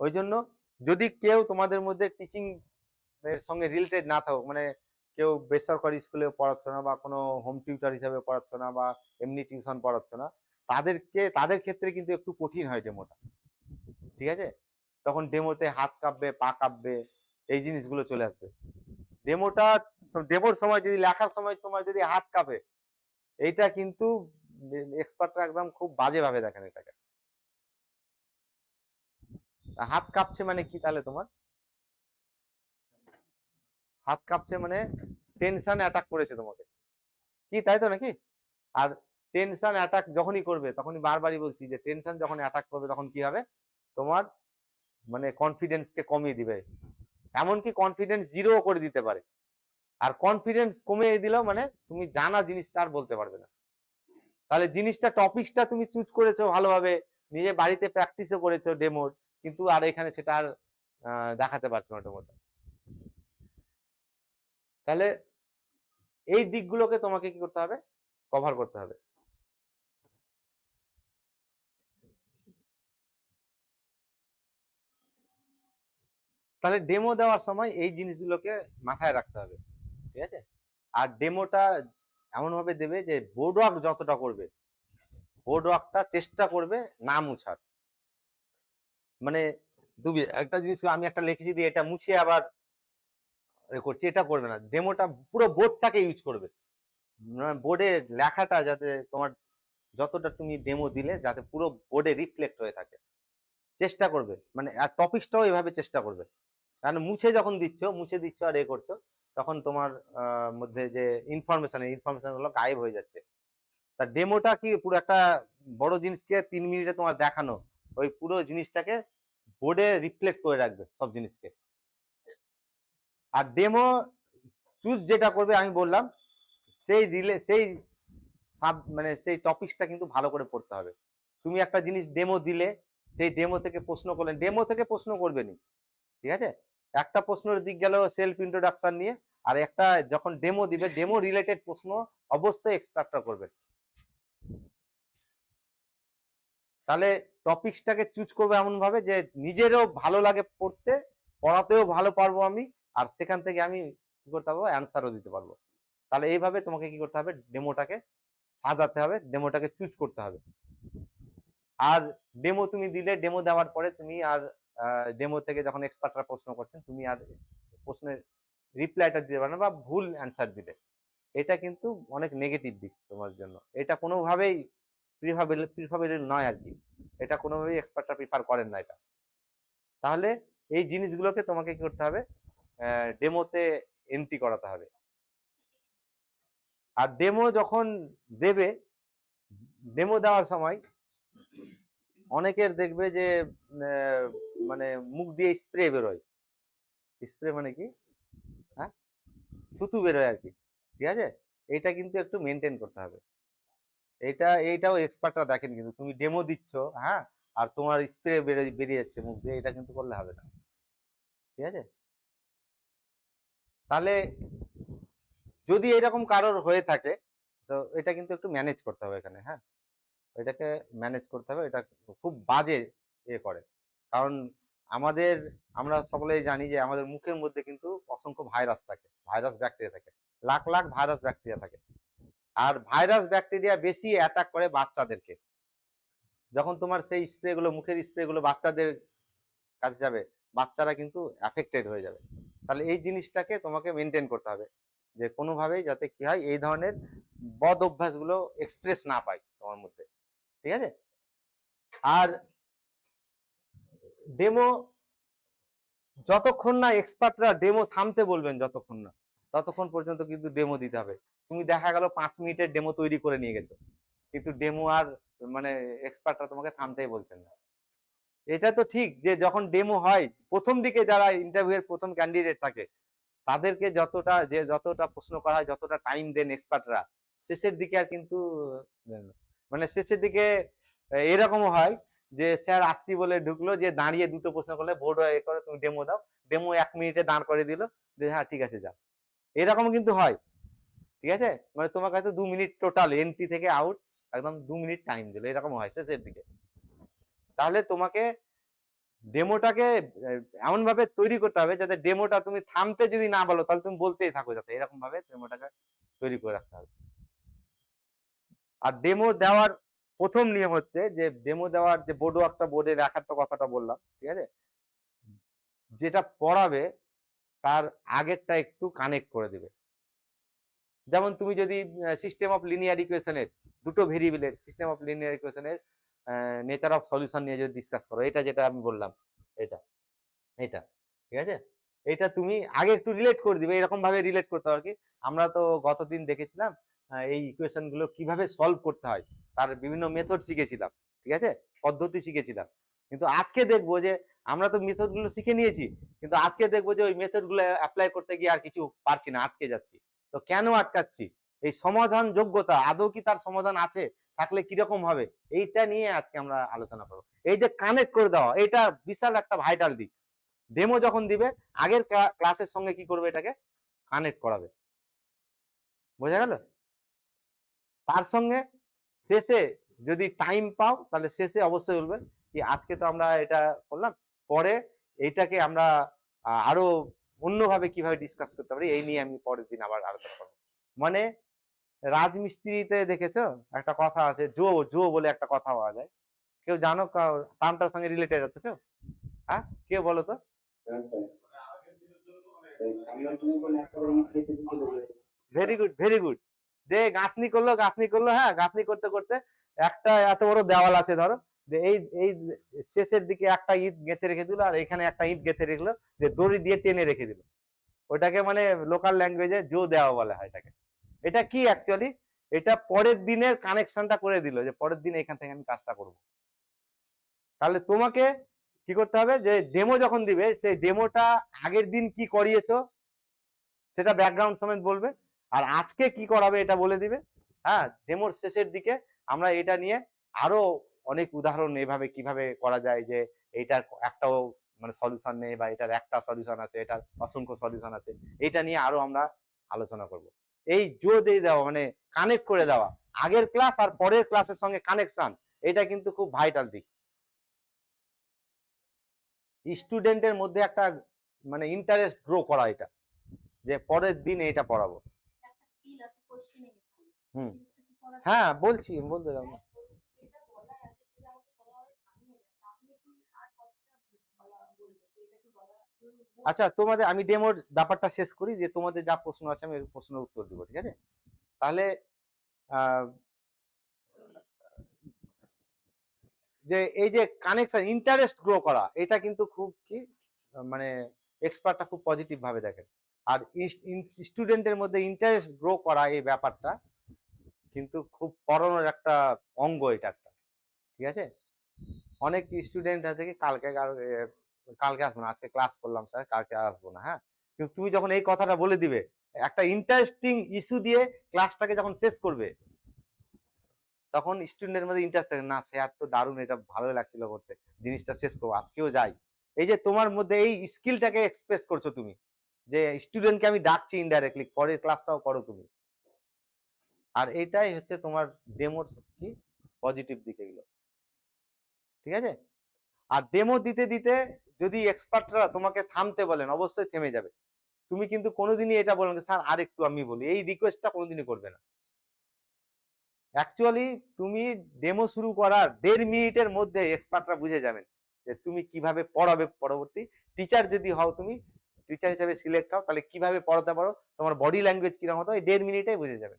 ওই জন্য যদি কেউ তোমাদের মধ্যে টিচিং এর সঙ্গে রিলেটেড না থাকুক, মানে কেউ বেসরকারি স্কুলে পড়াচ্ছ না বা কোনো হোম টিউটার হিসাবে পড়াচ্ছ না বা এমনি টিউশন পড়াচ্ছ না, তাদের ক্ষেত্রে কিন্তু একটু কঠিন হয় ডেমোটা, ঠিক আছে? তখন ডেমোতে হাত কাঁপবে, পা কাঁপবে, এই জিনিসগুলো চলে আসবে। ডেমোর সময় যদি লেখার সময় তোমার যদি হাত কাঁপে, এইটা কিন্তু এক্সপার্টরা একদম খুব বাজেভাবে দেখেন এটাকে। হাত কাঁপছে মানে কি? তাহলে তোমার হাত কাঁপছে মানে টেনশন অ্যাটাক করেছে তোমাকে, কি তাই তো নাকি? আর টেনশন অ্যাটাক যখনই করবে, তখনই বারবারই বলছি যে টেনশন যখন অ্যাটাক করবে তখন কি হবে, তোমার মানে কনফিডেন্সকে কমিয়ে দিবে, এমনকি কনফিডেন্স জিরো করে দিতে পারে। আর কনফিডেন্স কমিয়ে দিলেও মানে তুমি জানা জিনিসটা আর বলতে পারবে না। তাহলে জিনিসটা টপিকসটা তুমি চুজ করেছো ভালোভাবে, নিজে বাড়িতে প্র্যাকটিসও করেছো ডেমোর, কিন্তু আর এখানে সেটা আর দেখাতে পারছো না ডেমোটা। তাহলে এই দিকগুলোকে তোমাকে কি করতে হবে, কভার করতে হবে। তাহলে ডেমো দেওয়ার সময় এই জিনিসগুলোকে মাথায় রাখতে হবে, ঠিক আছে? আর ডেমোটা এমন ভাবে দেবে যে বোর্ড ওয়ার্ক যতটা করবে, বোর্ড ওয়ার্কটা চেষ্টা করবে না মুছার। মানে তুমি একটা জিনিস আমি একটা লিখেছি দিয়ে এটা মুছে আবার করছি, এটা করবে না। ডেমোটা পুরো বোর্ডটাকে ইউজ করবে, বোর্ডে লেখাটা যাতে তোমার যতটা তুমি ডেমো দিলে যাতে পুরো বোর্ডে রিফ্লেক্ট হয়ে থাকে, চেষ্টা করবে। মানে আর টপিকসটাও এভাবে চেষ্টা করবে, কারণ মুছে দিচ্ছ আর করছো, তখন তোমার মধ্যে যে ইনফরমেশন গুলো গায়েব হয়ে যাচ্ছে। তা ডেমোটা কি পুরো একটা বড় জিনিসকে 3 মিনিটে তোমার দেখানো, ওই পুরো জিনিসটাকে বোর্ডে রিফ্লেক্ট করে রাখবে সব জিনিসকে। আর ডেমো চুজ যেটা করবে আমি বললাম, সেই মানে সেই টপিকসটা কিন্তু ভালো করে পড়তে হবে। তুমি একটা জিনিস ডেমো দিলে, সেই ডেমো থেকে প্রশ্ন করলেন, ডেমো থেকে প্রশ্ন করবে নি, ঠিক আছে? একটা প্রশ্নের দিক গেল সেলফ ইন্ট্রোডাকশন নিয়ে, আর একটা যখন ডেমো দিবে ডেমো রিলেটেড প্রশ্ন অবশ্যই এক্সপার্টরা করবে। তাহলে টপিকসটাকে চুজ করবে এমন ভাবে যে নিজেরও ভালো লাগে পড়তে, পড়াতেও ভালো পারবো আমি, আর সেখান থেকে আমি কি করতে পারবো, অ্যান্সারও দিতে পারবো। তাহলে এইভাবে তোমাকে কি করতে হবে, ডেমোটাকে সাজাতে হবে, ডেমোটাকে চুজ করতে হবে। আর ডেমো তুমি দিলে, ডেমো দেওয়ার পরে তুমি আর ডেমো থেকে যখন এক্সপার্টরা প্রশ্ন করছেন, তুমি আর প্রশ্নের রিপ্লাইটা দিতে পারবে না বা ভুল অ্যান্সার দিবে, এটা কিন্তু অনেক নেগেটিভ দিক তোমার জন্য। এটা কোনোভাবেই প্রিফারেবল নয় আর কি, এটা কোনোভাবেই এক্সপার্টরা প্রিফার করেন না এটা। তাহলে এই জিনিসগুলোকে তোমাকে কি করতে হবে, ডেমোতে এন্ট্রি করাতে হবে। আর ডেমো যখন দেবে, ডেমো দেওয়ার সময় অনেকের দেখবে যে মানে মুখ দিয়ে স্প্রে বেরোয়। স্প্রে মানে কি? হ্যাঁ, থুতু বেরোয় আর কি, ঠিক আছে? এটা কিন্তু একটু মেনটেন করতে হবে। এইটাও এক্সপার্টরা দেখেন, কিন্তু তুমি ডেমো দিচ্ছ, হ্যাঁ, আর তোমার স্প্রে বেরিয়ে যাচ্ছে মুখ দিয়ে, এটা কিন্তু করলে হবে না, ঠিক আছে? তাহলে যদি এরকম কারোর হয়ে থাকে, তো এটা কিন্তু একটু ম্যানেজ করতে হবে এখানে, হ্যাঁ, এটাকে ম্যানেজ করতে হবে। এটা খুব বাজে করে, কারণ আমাদের আমরা সকলেই জানি যে আমাদের মুখের মধ্যে কিন্তু অসংখ্য ভাইরাস থাকে, ভাইরাস ব্যাকটেরিয়া থাকে, লাখ লাখ ভাইরাস ব্যাকটেরিয়া থাকে। আর ভাইরাস ব্যাকটেরিয়া বেশি অ্যাটাক করে বাচ্চাদেরকে। যখন তোমার সেই স্প্রে গুলো, মুখের স্প্রে গুলো বাচ্চাদের কাছে যাবে, বাচ্চারা কিন্তু অ্যাফেক্টেড হয়ে যাবে। তাহলে এই জিনিসটাকে তোমাকে মেনটেন করতে হবে, যে কোনোভাবেই যাতে কি হয়, এই ধরনের বদ অভ্যাসগুলো এক্সপ্রেস না পায় তোমার মধ্যে, ঠিক আছে? আর ডেমো যতক্ষণ না এক্সপার্টরা ডেমো থামতে বলবেন, যতক্ষণ না, ততক্ষণ পর্যন্ত কিন্তু ডেমো দিতে হবে। তুমি দেখা গেল 5 মিনিটের ডেমো তৈরি করে নিয়ে গেছো, কিন্তু ডেমো আর মানে এক্সপার্টরা তোমাকে থামতেই বলছেন না। এটা তো ঠিক যে যখন ডেমো হয়, প্রথম দিকে যারা ইন্টারভিউ এর প্রথম ক্যান্ডিডেট থাকে, তাদেরকে যতটা প্রশ্ন করা হয়, যতটা টাইম দেন এক্সপার্টরা, শেষের দিকে আর কিন্তু মানে শেষের দিকে এরকমও হয় যে স্যার আসছি বলে ঢুকলো, যে দাঁড়িয়ে দুটো প্রশ্ন করলে বোর্ড এ করে তুমি ডেমো দাও, ডেমো 1 মিনিটে দাঁড় করে দিল, যে হ্যাঁ ঠিক আছে যা, এরকম কিন্তু হয়। ঠিক আছে, মানে তোমার কাছে 2 মিনিট টোটাল এন্ট্রি থেকে আউট, একদম 2 মিনিট টাইম দিল, এরকম হয় শেষের দিকে। তাহলে তোমাকে ডেমোটাকে এমন ভাবে তৈরি করতে হবে যাতে ডেমোটা তুমি থামতে যদি না বলো তাহলে তুমি বলতেই থাকো, যাতে এরকম ভাবে ডেমোটাকে তৈরি করে রাখতে হবে। আর ডেমো দেওয়ার প্রথম নিয়ম হচ্ছে যে ডেমো দেওয়ার যে বোর্ডও একটা বোর্ডে রাখার তো কথাটা বললাম, ঠিক আছে, যেটা পড়াবে তার আগেরটা একটু কানেক্ট করে দিবে। যেমন তুমি যদি সিস্টেম অফ লিনিয়ার ইকুয়েশনের দুটো ভেরিয়েবলের সিস্টেম অফ লিনিয়ার ইকুয়েশনের নেচার অফ সলিউশন নিয়ে যদি ডিসকাস করো, এটা যেটা আমি বললাম, এটা এটা ঠিক আছে, এটা তুমি আগে একটু রিলেট করে দিবে, এরকম ভাবে রিলেট করতে হবে কি, আমরা তো গতদিন দেখেছিলাম এই ইকুয়েশন গুলো কিভাবে সলভ করতে হয়, তার বিভিন্ন মেথড শিখেছিলাম, ঠিক আছে, পদ্ধতি শিখেছিলাম। কিন্তু আজকে দেখবো যে আমরা তো মেথড গুলো শিখে নিয়েছি, কিন্তু আজকে দেখবো যে ওই মেথড গুলো অ্যাপ্লাই করতে গিয়ে আর কিছু পারছি না, আটকে যাচ্ছি। তো কেন আটকাচ্ছি, এই সমাধান যোগ্যতা আদৌ কি তার সমাধান আছে, থাকলে কিরকম হবে, এইটা নিয়ে আজকে আমরা আলোচনা করবো। এই যে কানেক্ট করে দেওয়া, এটা বিশাল একটা ভাইটাল দিক। ডেমো যখন দিবে আগের ক্লাসের সঙ্গে কি করবে, এটাকে কানেক্ট করাবে, বোঝা গেল? তার সঙ্গে শেষে যদি টাইম পাও তাহলে শেষে অবশ্যই বলবে কি আজকে তো আমরা এটা করলাম, পরে এইটাকে আমরা আরো অন্যভাবে কিভাবে ডিসকাস করতে পারি এই নিয়ে আমি পরের দিন আবার আলোচনা করবো। মানে রাজমিস্ত্রিতে দেখেছো একটা কথা আছে, জো জো বলে একটা কথা পাওয়া যায়, কেউ জানো টার্মটার সঙ্গে রিলেটেড আছে কেউ? হ্যাঁ, কেউ বলো তো। Very good, very good. যে গাঁথনি করলো, গাঁথনি করলো, হ্যাঁ, গাঁথনি করতে করতে একটা এত বড় দেওয়াল আছে ধরো, যে এই এই শেষের দিকে একটা ইট গেঁথে রেখে দিল, আর এখানে একটা ইট গেঁথে রেখলো, যে দড়ি দিয়ে টেনে রেখে দিল, ওটাকে মানে লোকাল ল্যাঙ্গুয়েজে জো দেওয়া বলা হয় এটাকে। এটা কি অ্যাকচুয়ালি, এটা পরের দিনের কানেকশনটা করে দিল, যে পরের দিন এখান থেকে আমি কাজটা করব। তাহলে তোমাকে কি করতে হবে, যে ডেমো যখন দিবে সেই ডেমোটা আগের দিন কি করিয়েছো সেটা ব্যাকগ্রাউন্ড সমেত বলবে, আর আজকে কি করাবে এটা বলে দিবে। হ্যাঁ, ডেমোর শেষের দিকে আমরা এটা নিয়ে আরো অনেক উদাহরণ এভাবে কিভাবে করা যায়, যে এইটার একটাও মানে সলিউশন নেই, বা এটার একটা সলিউশন আছে, এটার অসংখ্য সলিউশন আছে, এইটা নিয়ে আরো আমরা আলোচনা করব। এই জোর দিয়ে দেওয়া মানে কানেক্ট করে দেওয়া, আগের ক্লাস আর পরের ক্লাসের সঙ্গে কানেকশন, এটা কিন্তু খুব ভাইটাল দিক। স্টুডেন্টের মধ্যে একটা মানে ইন্টারেস্ট গ্রো করা, এটা যে পরের দিন এটা পড়াবো। হুম, হ্যাঁ বলছি, বলতে দাও না। আচ্ছা, তোমাদের আমি ডেমোর ব্যাপারটা শেষ করি, যে তোমাদের যা প্রশ্ন আছে আমি প্রশ্নের উত্তর দিব, ঠিক আছে? তাহলে আহ, যে এই যে কানেকশন ইন্টারেস্ট গ্রো করা, এটা কিন্তু খুব কি মানে এক্সপার্টটা খুব পজিটিভ ভাবে দেখেন। আর স্টুডেন্টের মধ্যে ইন্টারেস্ট গ্রো করা এই ব্যাপারটা কিন্তু খুব পড়ানোর একটা অঙ্গ, এটা একটা, ঠিক আছে। অনেক স্টুডেন্ট আছে কি কালকে কালকে আসবো না, আজকে ক্লাস করলাম স্যার, কালকে আসবো না, হ্যাঁ, কিন্তু তুমি যখন এই কথাটা বলে দিবে একটা ইন্টারেস্টিং ইস্যু দিয়ে ক্লাসটাকে যখন শেষ করবে, তখন স্টুডেন্টের মধ্যে ইন্টারেস্ট থাকে, না স্যার তো দারুণ, এটা ভালো লাগছিল করতে, জিনিসটা শেষ করবো, আজকেও যাই। এই যে তোমার মধ্যে এই স্কিলটাকে এক্সপ্রেস করছো তুমি, যে স্টুডেন্টকে আমি ডাকছি ইনডাইরেক্টলি, পরের ক্লাসটাও করো তুমি। আর এটাই হচ্ছে তোমার ডেমোর কি পজিটিভ দিক এগুলো, ঠিক আছে। আর ডেমো দিতে দিতে যদি এক্সপার্টরা তোমাকে থামতে বলেন, অবশ্যই থেমে যাবে। তুমি কিন্তু কোনোদিনই এটা বলবে স্যার আর একটু আমি বলি, এই রিকোয়েস্টটা কোনোদিনই করবে না। অ্যাকচুয়ালি তুমি ডেমো শুরু করার 1.5 মিনিটের মধ্যে এক্সপার্টরা বুঝে যাবেন যে তুমি কিভাবে পড়াবে। পরবর্তী টিচার যদি হও, তুমি টিচার হিসেবে সিলেক্ট হও, তাহলে কিভাবে পড়াতে পারো, তোমার বডি ল্যাঙ্গুয়েজ কিরকম হতো, এই 1.5 মিনিটে বুঝে যাবে।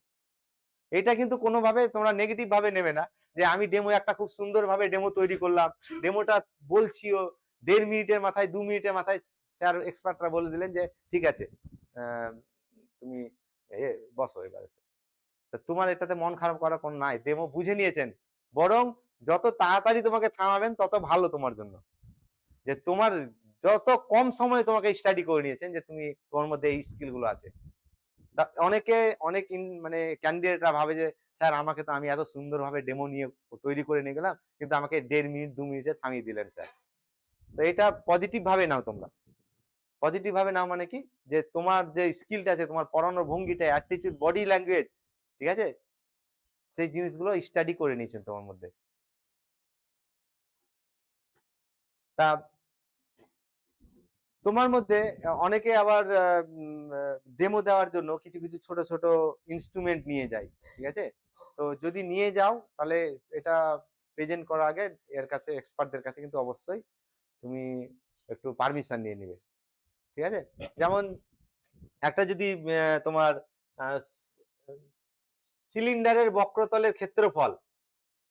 এটা কিন্তু কোনোভাবে তোমরা নেগেটিভ ভাবে নেবে না, যে আমি ডেমো একটা খুব সুন্দর ভাবে ডেমো তৈরি করলাম, ডেমোটা বলছিও 1.5 মিনিটের মাথায়, 2 মিনিটের মাথায় স্যার এক্সপার্টরা বলে দিলেন যে ঠিক আছে, তুমি বসো এবার। তোমার এটাতে মন খারাপ করার কোনো নাই, ডেমো বুঝে নিয়েছেন, বরং যত তাড়াতাড়ি তোমাকে থামাবেন তত ভালো তোমার জন্য, যে তোমার যত কম সময়ে তোমাকে স্টাডি করে নিয়েছেন, যে তুমি তোমার মধ্যে এই স্কিল গুলো আছে। অনেকে অনেক মানে ক্যান্ডিডেটরা ভাবে যে স্যার আমাকে তো আমি এত সুন্দরভাবে ডেমো নিয়ে তৈরি করে নিয়ে গেলাম, কিন্তু আমাকে 1.5 মিনিট 2 মিনিটে থামিয়ে দিলেন স্যার। তো এটা পজিটিভ ভাবে নাও তোমরা। পজিটিভ ভাবে না মানে কি, যে তোমার যে স্কিলটা আছে, তোমার পড়ানোর ভঙ্গিটা, অ্যাটিটিউড, বডি ল্যাঙ্গুয়েজ, ঠিক আছে, সেই জিনিসগুলো স্টাডি করে নিয়েছেন তোমার মধ্যে। তা তোমার মধ্যে অনেকে আবার ডেমো দেওয়ার জন্য কিছু কিছু ছোট ছোট ইনস্ট্রুমেন্ট নিয়ে যায়, ঠিক আছে। তো যদি নিয়ে যাও তাহলে এটা প্রেজেন্ট করার আগে এর কাছে, এক্সপার্টদের কাছে কিন্তু অবশ্যই তুমি একটু পারমিশন নিয়ে নিবে, ঠিক আছে। যেমন একটা যদি তোমার সিলিন্ডারের বক্রতলের ক্ষেত্রফল,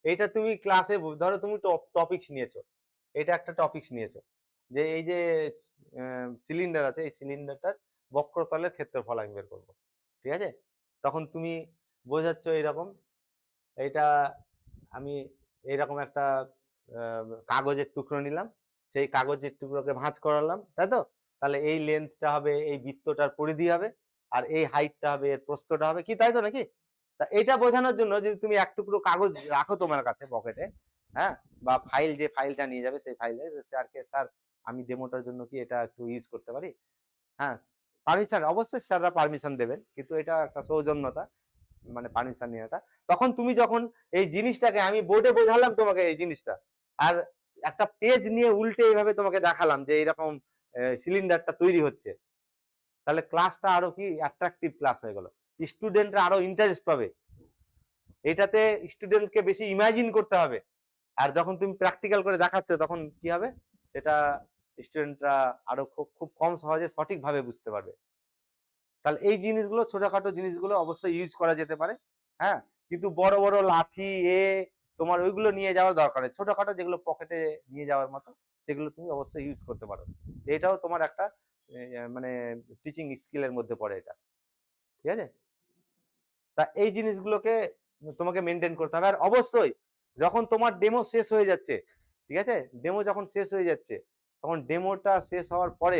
এটা তুমি ক্লাসে, ধরো তুমি টপিকস নিয়েছো, এটা একটা টপিকস নিয়েছো যে এই যে সিলিন্ডার আছে, এই সিলিন্ডারটার বক্রতলের ক্ষেত্রফল আমি বের করবো, ঠিক আছে। তখন তুমি বোঝাচ্ছ এইরকম, এইটা আমি এইরকম একটা কাগজের টুকরো নিলাম, সেই কাগজের টুকরোকে ভাঁজ করালাম, তাই তো। তাহলে এই লেন্থটা হবে এই বৃত্তটার পরিধি হবে, আর এই হাইটটা হবে এর প্রস্থটা হবে, কি তাই তো নাকি? তা এটা বোঝানোর জন্য যদি তুমি এক টুকরো কাগজ রাখো তোমার কাছে পকেটে, হ্যাঁ, বা ফাইল, যে ফাইলটা নিয়ে যাবে সেই ফাইলে, স্যারকে, স্যার আমি ডেমোটার জন্য কি এটা একটু ইউজ করতে পারি? হ্যাঁ, পারমিশন অবশ্যই স্যাররা পারমিশন দেবেন, কিন্তু এটা একটা সৌজন্যতা, মানে পারমিশন নেওয়াটা। তখন তুমি যখন এই জিনিসটাকে আমি বোর্ডে বোঝালাম তোমাকে এই জিনিসটা, আর একটা পেজ নিয়ে উল্টে এইভাবে তোমাকে দেখালাম যে এইরকম সিলিন্ডারটা তৈরি হচ্ছে, তাহলে ক্লাসটা আরো কি অ্যাট্রাকটিভ ক্লাস হয়ে গেল, স্টুডেন্টরা আরো ইন্টারেস্ট পাবে এটাতে, স্টুডেন্টকে বেশি ইমাজিন করতে হবে। আর যখন তুমি প্র্যাকটিক্যাল করে দেখাচ্ছ তখন কি হবে, সেটা স্টুডেন্টরা আরো খুব খুব কম সহজে সঠিকভাবে বুঝতে পারবে। তাহলে এই জিনিসগুলো, ছোটখাটো জিনিসগুলো অবশ্যই ইউজ করা যেতে পারে, হ্যাঁ। কিন্তু বড় বড় লাঠি তোমার ওইগুলো নিয়ে যাওয়ার দরকার নেই, ছোটখাটো যেগুলো পকেটে নিয়ে যাওয়ার মতো সেগুলো তুমি অবশ্যই ইউজ করতে পারো। এটাও তোমার একটা মানে টিচিং স্কিলের মধ্যে পড়ে এটা, ঠিক আছে। তা এই জিনিসগুলোকে তোমাকে মেনটেন করতে হবে। আর অবশ্যই যখন তোমার ডেমো শেষ হয়ে যাচ্ছে, ঠিক আছে, ডেমো যখন শেষ হয়ে যাচ্ছে, তখন ডেমোটা শেষ হওয়ার পরে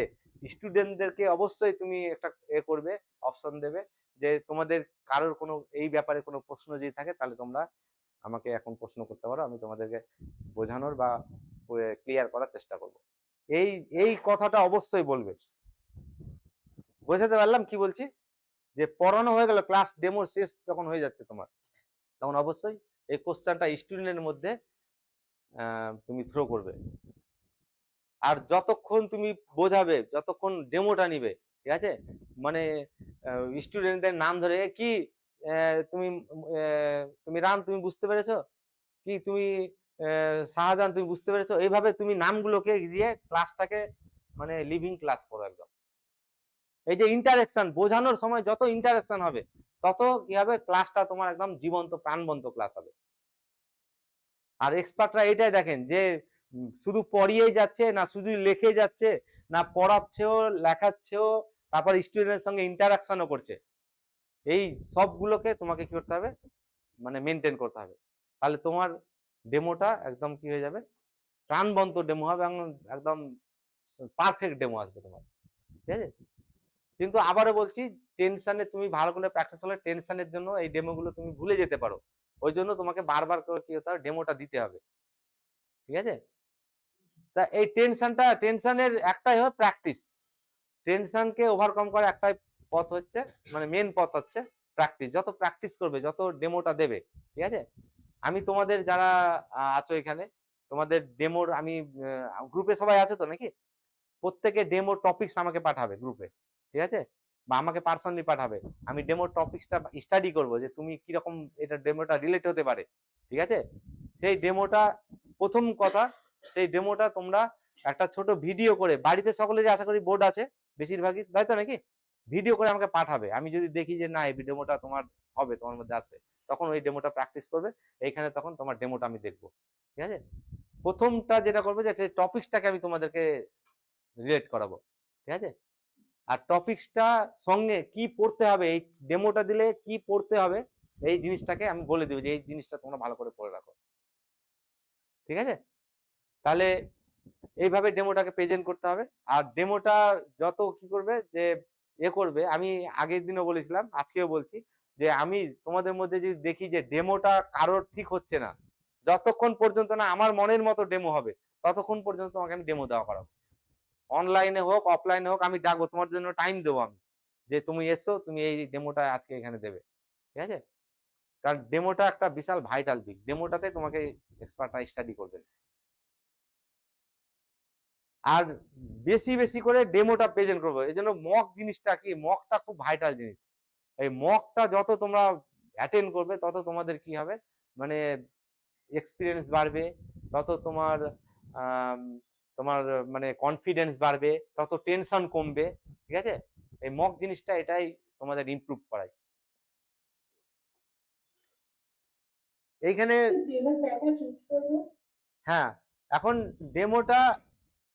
স্টুডেন্টদেরকে অবশ্যই তুমি একটা করবে, অপশন দেবে যে তোমাদের কারোর কোনো এই ব্যাপারে কোনো প্রশ্ন যদি থাকে তাহলে তোমরা আমাকে এখন প্রশ্ন করতে পারো, আমি তোমাদেরকে বোঝানোর বা ক্লিয়ার করার চেষ্টা করব। এই এই কথাটা অবশ্যই বলবে। বোঝাতে পারলাম কি বলছি? যে পড়ানো হয়ে গেল, ক্লাস ডেমো শেষ যখন হয়ে যাচ্ছে তোমার, তখন অবশ্যই এই কোশ্চেনটা স্টুডেন্টের মধ্যে তুমি থ্রো করবে। আর যতক্ষণ তুমি বোঝাবে, যতক্ষণ ডেমোটা নিবে, ঠিক আছে, মানে স্টুডেন্টদের নাম ধরে, কি তুমি তুমি রাম তুমি বুঝতে পেরেছো, কি তুমি শাহজাহান তুমি বুঝতে পেরেছো, এইভাবে তুমি নামগুলোকে দিয়ে ক্লাসটাকে মানে লিভিং ক্লাস করো একদম। এই যে ইন্টারেকশন, বোঝানোর সময় যত ইন্টারেকশন হবে তত কি হবে, ক্লাসটা তোমার একদম জীবন্ত প্রাণবন্ত ক্লাস হবে। আর এক্সপার্টরা এটাই দেখেন যে শুধু পড়িয়েই যাচ্ছে না, শুধু লিখে যাচ্ছে না, পড়াচ্ছেও, লেখাচ্ছেও, তারপর স্টুডেন্টের সঙ্গে ইন্টারাকশনও করছে। এই সবগুলোকে তোমাকে কি করতে হবে, মানে মেনটেন করতে হবে। তাহলে তোমার ডেমোটা একদম কি হয়ে যাবে, প্রাণবন্ত ডেমো হবে, একদম পারফেক্ট ডেমো আসবে তোমার, ঠিক আছে। কিন্তু আবারও বলছি, টেনশনে তুমি ভালো করে প্র্যাকটিস হলে টেনশনের জন্য এই ডেমোগুলো তুমি ভুলে যেতে পারো, ওই জন্য তোমাকে বারবার করে কি হতে হবে, ডেমোটা দিতে হবে, ঠিক আছে। তা এই টেনশনের একটাই হয় প্র্যাকটিস। টেনশনকে ওভারকাম করার একটাই পথ হচ্ছে, মানে মেন পথ হচ্ছে প্র্যাকটিস। যত প্র্যাকটিস করবে, যত ডেমোটা দেবে, ঠিক আছে। আমি তোমাদের যারা আছো এখানে, তোমাদের ডেমোর আমি গ্রুপে সবাই আছে তো নাকি, প্রত্যেকে ডেমো টপিকস আমাকে পাঠাবে গ্রুপে, ঠিক আছে, বা আমাকে পার্সোনালি পাঠাবে। আমি ডেমো টপিকসটা স্টাডি করব যে তুমি কিরকম এটা ডেমোটা রিলেট হতে পারে, ঠিক আছে। সেই ডেমোটা, প্রথম কথা, সেই ডেমোটা তোমরা একটা ছোট ভিডিও করে, বাড়িতে সকলেরই আশা করি বোর্ড আছে বেশিরভাগই, তাই তো নাকি, ভিডিও করে আমাকে পাঠাবে। আমি যদি দেখি যে না এই ডেমোটা তোমার হবে, তোমার মধ্যে আছে, তখন ওই ডেমোটা প্র্যাকটিস করবে এইখানে, তখন তোমার ডেমোটা আমি দেখবো, ঠিক আছে। প্রথমটা যেটা করবে যে টপিকসটাকে আমি তোমাদেরকে রিলেট করাবো, ঠিক আছে। আর টপিকসটা সঙ্গে কি পড়তে হবে, এই ডেমোটা দিলে কি পড়তে হবে, এই জিনিসটাকে আমি বলে দেবো যে এই জিনিসটা তোমরা ভালো করে পড়ে রাখো, ঠিক আছে। তাহলে এইভাবে ডেমোটাকে প্রেজেন্ট করতে হবে। আর ডেমোটা যত কি করবে, যে করবে, আমি আগের দিনও বলেছিলাম, আজকেও বলছি, যে আমি তোমাদের মধ্যে যদি দেখি যে ডেমোটা কারোর ঠিক হচ্ছে না, যতক্ষণ পর্যন্ত না আমার মনের মতো ডেমো হবে ততক্ষণ পর্যন্ত তোমাকে আমি ডেমো দেওয়া করাবো, অনলাইনে হোক অফলাইনে হোক আমি ডাকবো, তোমার জন্য টাইম দেবো আমি, যে তুমি এসো, তুমি এই ডেমোটা আজকে এখানে দেবে, ঠিক আছে? কারণ ডেমোটা একটা বিশাল ভাইটাল দিক, ডেমোটাতে তোমাকে এক্সপার্টরা স্টাডি করবেন। আর বেশি বেশি করে ডেমোটা প্রেজেন্ট করবো। এই জন্য মক জিনিসটা কি, মকটা খুব ভাইটাল জিনিস। এই মকটা যত তোমরা অ্যাটেন্ড করবে তত তোমাদের কি হবে, মানে এক্সপিরিয়েন্স বাড়বে, তত তোমার তোমার মানে কনফিডেন্স বাড়বে, তত টেনশন কমবে, ঠিক আছে? এই মক জিনিসটা এটাই তোমাদের ইমপ্রুভ করায়। এইখানে হ্যাঁ, এখন ডেমোটা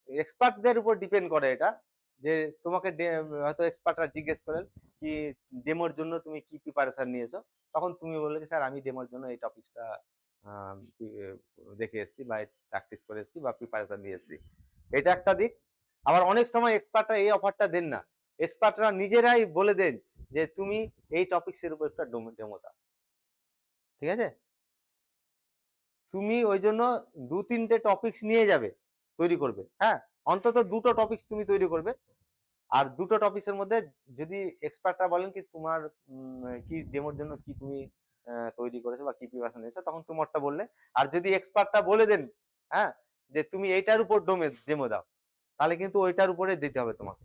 এক্সপার্টদের উপর ডিপেন্ড করে এটা, যে তোমাকে হয়তো এক্সপার্টরা জিজ্ঞেস করেন কি ডেমোর জন্য তুমি কি প্রিপারেশন নিয়েছো, তখন তুমি বললে যে স্যার আমি ডেমোর জন্য এই টপিকসটা দেখে এসেছি বা প্র্যাকটিস করে এসেছি বা প্রিপারেশন নিয়ে এসেছি, এটা একটা দিক। আবার অনেক সময় এক্সপার্টরা এই অফারটা দেন না, এক্সপার্টরা নিজেরাই বলে দেন যে তুমি এই টপিক্সের উপর একটা ডেমো দাও, ঠিক আছে? তুমি ওই জন্য 2-3টে টপিক্স নিয়ে যাবে, তৈরি করবে, হ্যাঁ, অন্তত 2টো টপিক্স তুমি তৈরি করবে। আর 2টো টপিক্সের মধ্যে যদি এক্সপার্টরা বলেন কি তোমার কি ডেমোর জন্য কি তুমি তৈরি করেছো বা কি প্রিপারেশন নিয়েছো, তখন তোমারটা বললে। আর যদি এক্সপার্টটা বলে দেন হ্যাঁ যে তুমি এইটার উপর ডেমো দাও, তাহলে কিন্তু ওইটার উপরে দিতে হবে তোমাকে।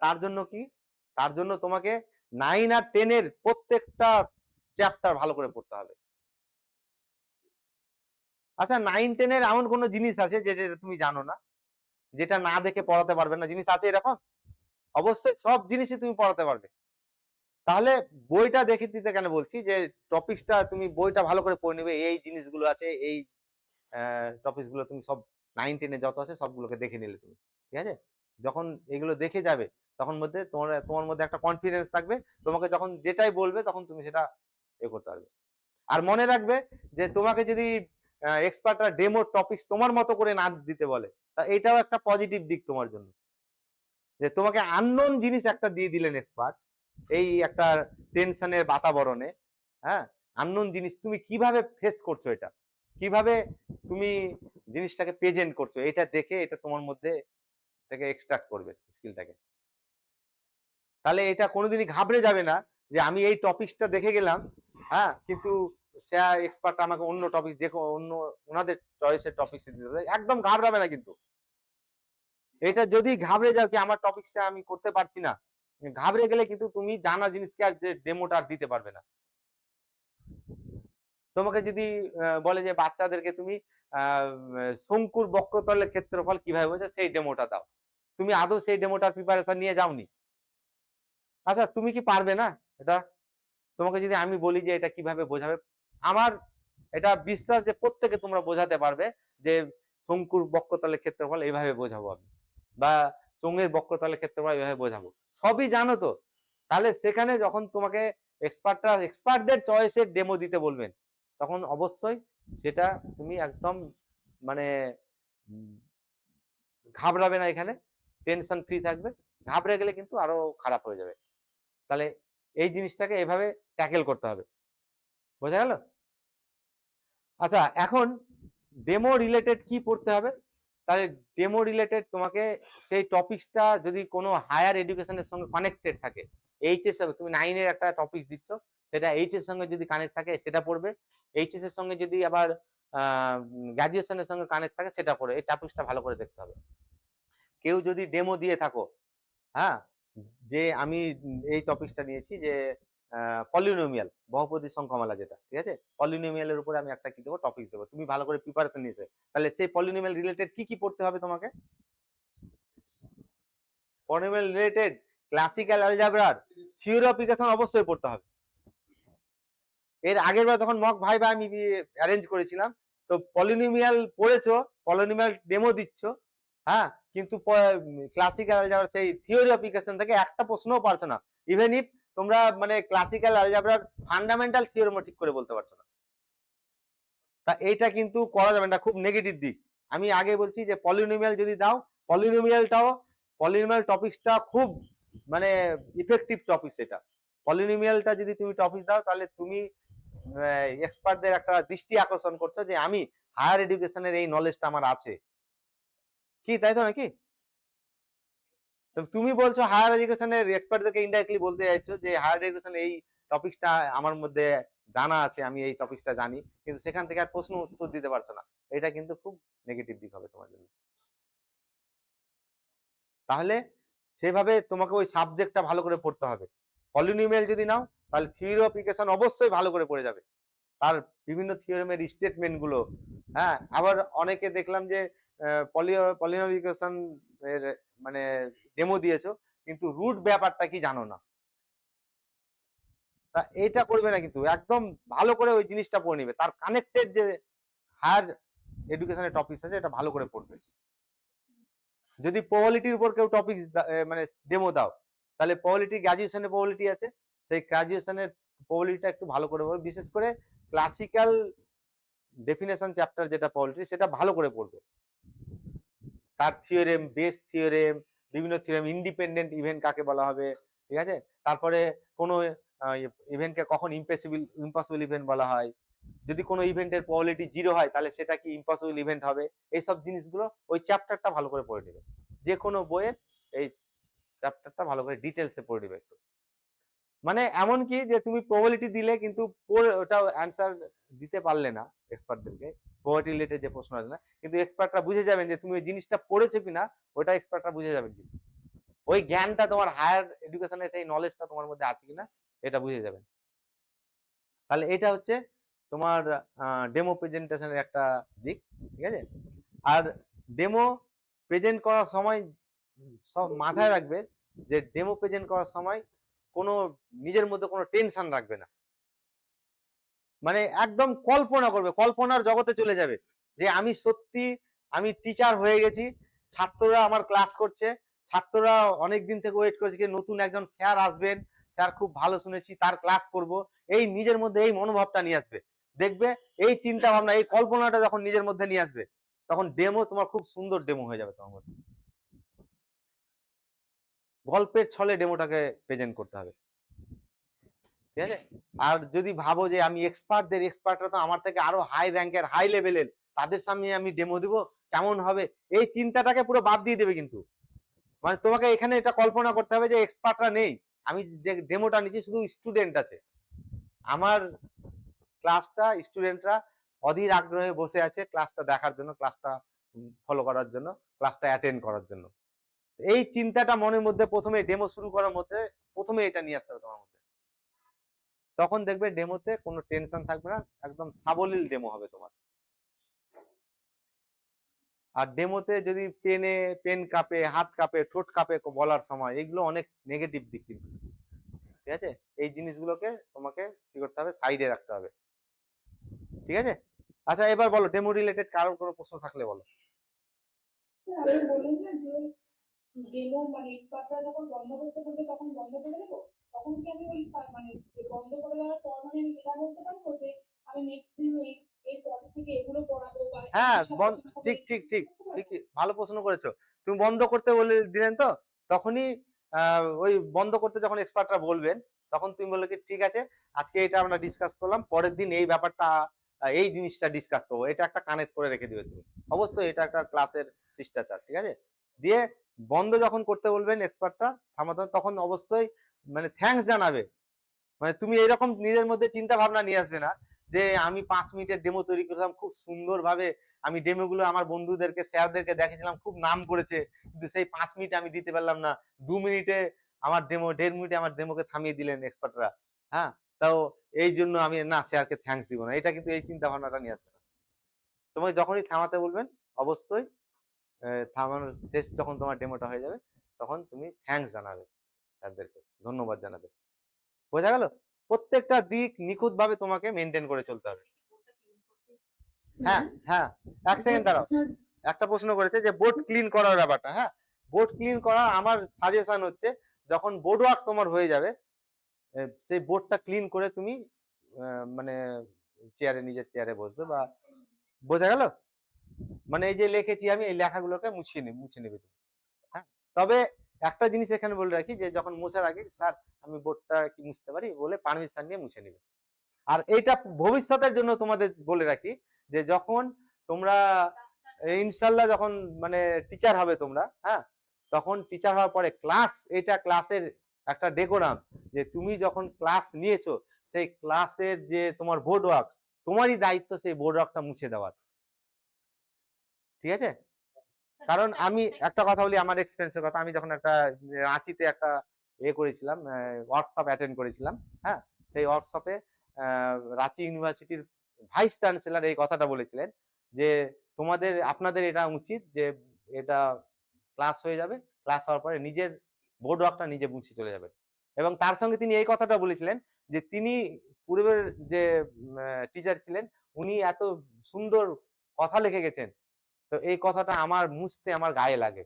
তার জন্য কি, তার জন্য তোমাকে 9 আর 10 এর প্রত্যেকটা চ্যাপ্টার ভালো করে পড়তে হবে। আচ্ছা 9-10 এর এমন কোনো জিনিস আছে যেটা তুমি জানো না, যেটা না দেখে পড়াতে পারবে না, জিনিস আছে এরকম? অবশ্যই সব জিনিসই তুমি পড়াতে পারবে। তাহলে বইটা দেখে দিতে কেন বলছি, যে টপিকসটা তুমি বইটা ভালো করে পড়ে নেবে, এই জিনিসগুলো আছে, এই টপিকস গুলো তুমি সব 9-10 এ যত আছে সবগুলোকে দেখে নিলে তুমি, ঠিক আছে? যখন এগুলো দেখে যাবে তখন মধ্যে তোমার মধ্যে একটা কনফিডেন্স থাকবে, তোমাকে যখন যেটাই বলবে তখন তুমি সেটা করতে পারবে। আর মনে রাখবে যে তোমাকে যদি এক্সপার্টরা ডেমো টপিকস তোমার মতো করে না দিতে বলে, তা এটাও একটা পজিটিভ দিক তোমার জন্য, যে তোমাকে আননোন জিনিস একটা দিয়ে দিলেন এক্সপার্ট, এই একটা টেনশনের বাতাবরণে, হ্যাঁ, আননোন জিনিস তুমি কিভাবে ফেস করছো, এটা কিভাবে তুমি জিনিসটাকে প্রেজেন্ট করছো, এটা দেখে এটা তোমার মধ্যে থেকে এক্সট্রাক্ট করবে স্কিলটাকে। তাহলে এটা কোনোদিনই ঘাবড়ে যাবে না যে আমি এই টপিকসটা দেখে গেলাম, হ্যাঁ, কিন্তু সে এক্সপার্ট আমাকে অন্য টপিক, যে অন্য ওনাদের চয়েসের টপিক দিতে হবে, একদম ঘাবড়াবে না কিন্তু। এটা যদি ঘাবড়ে যাও কি আমার টপিকসটা আমি করতে পারছি না, ঘাবড়ে গেলে কিন্তু তুমি জানা জিনিসকে আর যে ডেমোটা আর দিতে পারবে না। তোমাকে যদি বলে যে বাচ্চাদেরকে তুমি শঙ্কুর বক্রতলের ক্ষেত্রফল কিভাবে বোঝা, সেই ডেমোটা দাও, তুমি আদৌ সেই ডেমোটার প্রিপারেশন নিয়ে যাওনি। আচ্ছা তুমি কি পারবে না এটা? তোমাকে যদি আমি বলি যে এটা কিভাবে বোঝাবে, আমার এটা বিশ্বাস যে প্রত্যেকে তোমরা বোঝাতে পারবে যে শঙ্কুর বক্রতলের ক্ষেত্রফল এইভাবে বোঝাবো আমি, বা চোঙের বক্রতলের ক্ষেত্রফল এইভাবে বোঝাবো, সবই জানো তো। তাহলে সেখানে যখন তোমাকে এক্সপার্টদের চয়েসের ডেমো দিতে বলবেন, তখন অবশ্যই সেটা তুমি একদম মানে ঘাবড়াবে না, এখানে টেনশন ফ্রি থাকবে। ঘাবড়ে গেলে কিন্তু আরো খারাপ হয়ে যাবে। তাহলে এই জিনিসটাকে এভাবে ট্যাকেল করতে হবে, বোঝা গেল? আচ্ছা এখন ডেমো রিলেটেড কি পড়তে হবে, তাহলে ডেমো রিলেটেড তোমাকে সেই টপিকসটা যদি কোনো হায়ার এডুকেশনের সঙ্গে কানেক্টেড থাকে, এইচএস তুমি 9 এর একটা টপিক দিচ্ছ, সেটা এইচএস এর সঙ্গে যদি কানেক্ট থাকে সেটা পড়বে, এইচএস এর সঙ্গে যদি আবার গ্র্যাজুয়েশনের সঙ্গে কানেক্ট থাকে সেটা পড়বে, এই টপিকসটা ভালো করে দেখতে হবে। কেউ যদি ডেমো দিয়ে থাকো, হ্যাঁ, যে আমি এই টপিকসটা নিয়েছি যে পলিনোমিয়াল বহুপদী সংখ্যামালা, যেটা ঠিক আছে, পলিনোমিয়ালের উপরে আমি একটা কি দেবো টপিক দেবো, তুমি ভালো করে প্রিপারেশন নিয়েছে, তাহলে সেই পলিনোমিয়াল রিলেটেড কি কি পড়তে হবে তোমাকে? পলিনোমিয়াল রিলেটেড ক্লাসিক্যাল অ্যালজেব্রার থিওরি অফ ইকুয়েশন অবশ্যই পড়তে হবে। এর আগের বার যখন মক ভাইবা আমি অ্যারেঞ্জ করেছিলাম, তো পলিনোমিয়াল পড়েছো, পলিনোমিয়াল ডেমো দিচ্ছ, হ্যাঁ, কিন্তু ক্লাসিক্যাল অ্যালজেব্রার সেই থিওরি অফ ইকুয়েশন থেকে একটা প্রশ্নও পারছো না, ইভেন ইফ তোমরা মানে ক্লাসিক্যাল অ্যালজেব্রার ফান্ডামেন্টাল থিওরেমও ঠিক করে বলতে পারছো না। তা এইটা কিন্তু করা যাবে না, খুব নেগেটিভ দিক। আমি আগে বলছি যে পলিনোমিয়াল যদি দাও, পলিনোমিয়াল টপিকসটা খুব মানে ইফেক্টিভ টপিক, এটা পলিনোমিয়ালটা যদি তুমি টপিক দাও তাহলে তুমি এক্সপার্টদের একটা দৃষ্টি আকর্ষণ করছো যে আমি হায়ার এডুকেশনের এই নলেজটা আমার আছে, কি তাই তো নাকি? তুমি বলছো হায়ার এডুকেশনের এক্সপার্টদেরকে ইনডাইরেক্টলি বলতে চাইছো যে হায়ার এডুকেশন এই টপিকসটা আমার মধ্যে জানা আছে, আমি এই টপিকসটা জানি, কিন্তু সেখান থেকে আর প্রশ্ন উত্তর দিতে পারছো না। এটা কিন্তু খুব নেগেটিভ দিক হবে তোমার জন্য। তাহলে সেভাবে তোমাকে ওই সাবজেক্টটা ভালো করে পড়তে হবে। পলিনোমিয়াল যদি নাও তাহলে থিওরি অফ ইকুয়েশন অবশ্যই ভালো করে পড়ে যাবে, তার বিভিন্ন থিওরেমের স্টেটমেন্ট গুলো। হ্যাঁ, আবার অনেকে দেখলাম যে পলিনোমিয়াল ইকুয়েশন এর মানে ডেমো দিয়েছো কিন্তু রুট ব্যাপারটা কি জানো না, তা এটা করবে না, কিন্তু একদম ভালো করে ওই জিনিসটা পড়ে নিবে, তার কানেক্টেড যে হায়ার এডুকেশনের টপিক আছে এটা ভালো করে পড়বে। যদি প্রবাবিলিটির উপর কেউ টপিক মানে ডেমো দাও, তাহলে প্রবাবিলিটি গ্রাজুয়েশনের প্রবাবিলিটি আছে, সেই গ্রাজুয়েশনের প্রবাবিলিটিটা একটু ভালো করে পড়বে, বিশেষ করে ক্লাসিক্যাল ডেফিনেশন চ্যাপ্টার যেটা প্রবাবিলিটি সেটা ভালো করে পড়বে। তার থিওরেম, বেস থিওরেম, বিভিন্ন থিওরেম, ইন্ডিপেন্ডেন্ট ইভেন্ট কাকে বলা হবে, ঠিক আছে, তারপরে কোনো ইভেন্টকে কখন ইম্পসিবল ইভেন্ট বলা হয়, যদি কোনো ইভেন্টের প্রবাবিলিটি 0 হয় তাহলে সেটা কি ইম্পসিবল ইভেন্ট হবে, এইসব জিনিসগুলো ওই চ্যাপ্টারটা ভালো করে পড়ে নেবে। যে কোনো বইয়ের এই চ্যাপ্টারটা ভালো করে ডিটেলসে পড়ে নেবে একটু। মানে এমন কি যে তুমি প্রবাবিলিটি দিলে কিন্তু ওটা অ্যান্সার দিতে পারলে না এক্সপার্টদেরকে, প্রবাবিলিটি রিলেটেড যে প্রশ্ন আছে না, কিন্তু এক্সপার্টরা বুঝে যাবেন যে তুমি ওই জিনিসটা পড়েছো কিনা, ওটা এক্সপার্টরা বুঝে যাবেন কিন্তু ওই জ্ঞানটা তোমার হায়ার এডুকেশনের সেই নলেজটা তোমার মধ্যে আছে কিনা এটা বুঝে যাবেন। তাহলে এটা হচ্ছে তোমার ডেমো প্রেজেন্টেশনের একটা দিক, ঠিক আছে। আর ডেমো প্রেজেন্ট করার সময় সব মাথায় রাখবে যে ডেমো প্রেজেন্ট করার সময় কোনো নিজের মধ্যে কোনো টেনশন রাখবে না, মানে একদম কল্পনা করবে, কল্পনার জগতে চলে যাবে যে আমি সত্যি আমি টিচার হয়ে গেছি, ছাত্ররা আমার ক্লাস করছে, ছাত্ররা অনেক দিন থেকে ওয়েট করছে যে নতুন একজন স্যার আসবেন, স্যার খুব ভালো শুনেছি তার ক্লাস করব, এই নিজের মধ্যে এই মনোভাবটা নিয়ে আসবে। দেখবে এই চিন্তা ভাবনা, এই কল্পনাটা যখন নিজের মধ্যে নিয়ে আসবে তখন ডেমো তোমার খুব সুন্দর ডেমো হয়ে যাবে তোমার মধ্যে। গল্পের ছলে ডেমোটাকে প্রেজেন্ট করতে হবে, ঠিক আছে। আর যদি ভাবো যে আমি এক্সপার্টরা তো আমার থেকে আরো হাই র্যাঙ্কের হাই লেভেলের, তাদের সামনে আমি ডেমো দিব, কেমন হবে, এই চিন্তাটাকে পুরো বাদ দিয়ে দেবে। কিন্তু মানে তোমাকে এখানে এটা কল্পনা করতে হবে যে এক্সপার্টরা নেই, আমি যে ডেমোটা নিচ্ছি শুধু স্টুডেন্ট আছে, আমার ক্লাসটা স্টুডেন্টরা অধীর আগ্রহে বসে আছে ক্লাসটা দেখার জন্য, ক্লাসটা ফলো করার জন্য, ক্লাসটা অ্যাটেন্ড করার জন্য। এই চিন্তাটা মনের মধ্যে প্রথমে ডেমো শুরু করার মধ্যে প্রথমে এটা নিয়ে আসতে হবে তোমার মধ্যে, তখন দেখবে ডেমোতে কোনো টেনশন থাকবে না, একদম সাবলীল ডেমো হবে তোমার। আর ডেমোতে যদি পেন কাঁপে, হাত কাঁপে, ঠোঁট কাঁপে বলার সময়, এগুলো অনেক নেগেটিভ দিক কিন্তু, ঠিক আছে। এই জিনিসগুলোকে তোমাকে কি করতে হবে, সাইডে রাখতে হবে, ঠিক আছে। আচ্ছা এবার বলো ডেমো রিলেটেড কারোর কোনো প্রশ্ন থাকলে বলো। ডেমো মানে এক্সপার্টরা যখন বন্ধ করতে বলবে তখন বন্ধ করে দেবো, তখন কি আমি ওই মানে বন্ধ করে দেওয়ার পর মানে আমি এটা বলতে পারবো যে আমি নেক্সট দিন এর পর থেকে এগুলো পড়াবো বা এই হ্যাঁ, বিষয়ে আলোচনা করবো, ঠিক ঠিক ঠিক ঠিক, ভালো প্রশ্ন করেছো। তুমি বন্ধ করতে বলে দিলেন তো, তখনই ওই বন্ধ করতে যখন এক্সপার্টরা বলবেন তখন তুমি বললে কি ঠিক আছে আজকে এটা আমরা ডিসকাস করলাম, পরের দিন এই ব্যাপারটা এই জিনিসটা ডিসকাস করবো, এটা একটা কানেক্ট করে রেখে দিবে তুমি। অবশ্যই এটা একটা ক্লাসের শিষ্টাচার, ঠিক আছে। দিয়ে বন্ধ যখন করতে বলবেন এক্সপার্টটা থামাতে, তখন অবশ্যই মানে থ্যাঙ্কস জানাবে। মানে তুমি এরকম নিজের মধ্যে চিন্তা ভাবনা নিয়ে আসবে না যে আমি 5 মিনিটের ডেমো তৈরি করলাম খুব সুন্দরভাবে, আমি ডেমোগুলো আমার বন্ধুদেরকে স্যারদেরকে দেখেছিলাম খুব নাম করেছে, কিন্তু সেই 5 মিনিট আমি দিতে পারলাম না, 2 মিনিটে আমার ডেমো, 1.5 মিনিটে আমার ডেমোকে থামিয়ে দিলেন এক্সপার্টরা। হ্যাঁ, তাও এই জন্য আমি না স্যারকে থ্যাঙ্কস দিব না, এটা কিন্তু এই চিন্তা ভাবনাটা নিয়ে আসবে না। তোমাকে যখনই থামাতে বলবেন অবশ্যই থামানোর শেষ যখন তোমার ডেমোটা হয়ে যাবে তখন তুমি থ্যাঙ্কস জানাবে, স্যারদেরকে ধন্যবাদ জানাবে। বোঝা গেল? প্রত্যেকটা দিক নিখুঁত ভাবে তোমাকে মেনটেন করে চলতে হবে। হ্যাঁ হ্যাঁ, এক সেকেন্ড দাঁড়াও। একটা প্রশ্ন করেছে যে বোর্ড ক্লিন করার ব্যাপারটা। হ্যাঁ, বোর্ড ক্লিন করার আমার সাজেশন হচ্ছে যখন বোর্ড ওয়ার্ক তোমার হয়ে যাবে সেই বোর্ডটা ক্লিন করে তুমি মানে চেয়ারে, নিজের চেয়ারে বসবে বা, বোঝা গেল? মানে এই যে লিখেছি আমি এই লেখাগুলোকে মুছে নেবে তুমি। হ্যাঁ, তবে একটা জিনিস এখানে বলে রাখি যে যখন মোছার আগে স্যার আমি বোর্ডটা কি মুছতে পারি বলে পারমিশন নিয়ে মুছে নেবে। আর এইটা ভবিষ্যতের জন্য তোমাদের বলে রাখি যে যখন তোমরা ইনশাল্লাহ যখন মানে টিচার হবে তোমরা, হ্যাঁ, তখন টিচার হওয়ার পরে এটা ক্লাসের একটা ডেকোরাম, যে তুমি যখন ক্লাস নিয়েছো সেই ক্লাসের যে তোমার বোর্ড ওয়ার্ক, তোমারই দায়িত্ব সেই বোর্ড ওয়ার্কটা মুছে দেওয়ার। ঠিক আছে? কারণ আমি একটা কথা বলি, আমার এক্সপিরিয়েন্সের কথা, আমি যখন একটা রাঁচিতে একটা করেছিলাম, ওয়ার্কশপ অ্যাটেন্ড করেছিলাম, হ্যাঁ, সেই ওয়ার্কশপে রাঁচি ইউনিভার্সিটির ভাইস চ্যান্সেলর এই কথাটা বলেছিলেন যে আপনাদের এটা উচিত যে এটা ক্লাস হয়ে যাবে, ক্লাস হওয়ার পরে নিজের বোর্ড ওয়ার্কটা নিজে মুছে চলে যাবেন। এবং তার সঙ্গে তিনি এই কথাটা বলেছিলেন যে তিনি পূর্বের যে টিচার ছিলেন, উনি এত সুন্দর কথা লিখে গেছেন, তো এই কথাটা আমার মুছতে আমার গায়ে লাগে,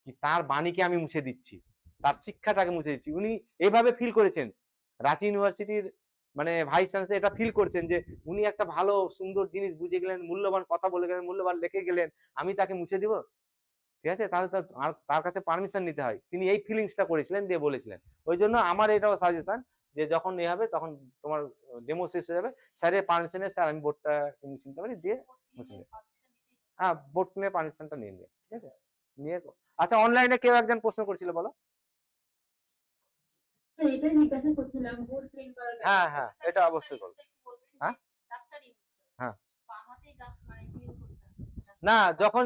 কি তার বাণীকে আমি মুছে দিচ্ছি, তার শিক্ষাটাকে মুছে দিচ্ছি। উনি এইভাবে ফিল করেছেন, রাঁচি ইউনিভার্সিটির মানে ভাইস চ্যান্সেলর এটা ফিল করছেন যে উনি একটা ভালো সুন্দর জিনিস বুঝে গেলেন, মূল্যবান কথা বলে গেলেন, মূল্যবান লিখে গেলেন, আমি তাকে মুছে দিব? ঠিক আছে? তাহলে তো তার কাছে পারমিশন নিতে হয়। তিনি এই ফিলিংসটা করেছিলেন, দিয়ে বলেছিলেন। ওই জন্য আমার এটাও সাজেশন যে যখন এ হবে তখন তোমার ডেমো শেষ হয়ে যাবে, স্যারের পারমিশনে স্যার আমি বোর্ডটা মুছে নিতে পারি, দিয়ে মুছে নেবে। হ্যাঁ, বোর্ড কিনে পারমিশনটা নিয়ে নেবে। ঠিক আছে? নিয়ে আচ্ছা, অনলাইনে কেউ একজন প্রশ্ন করছিল, বলো। এটাই জিজ্ঞাসা করছিলাম, বোর্ড ক্লিন করার হ্যাঁ ব্যাপারটা। হ্যাঁ, এটা অবশ্যই বলো। হ্যাঁ হ্যাঁ, না যখন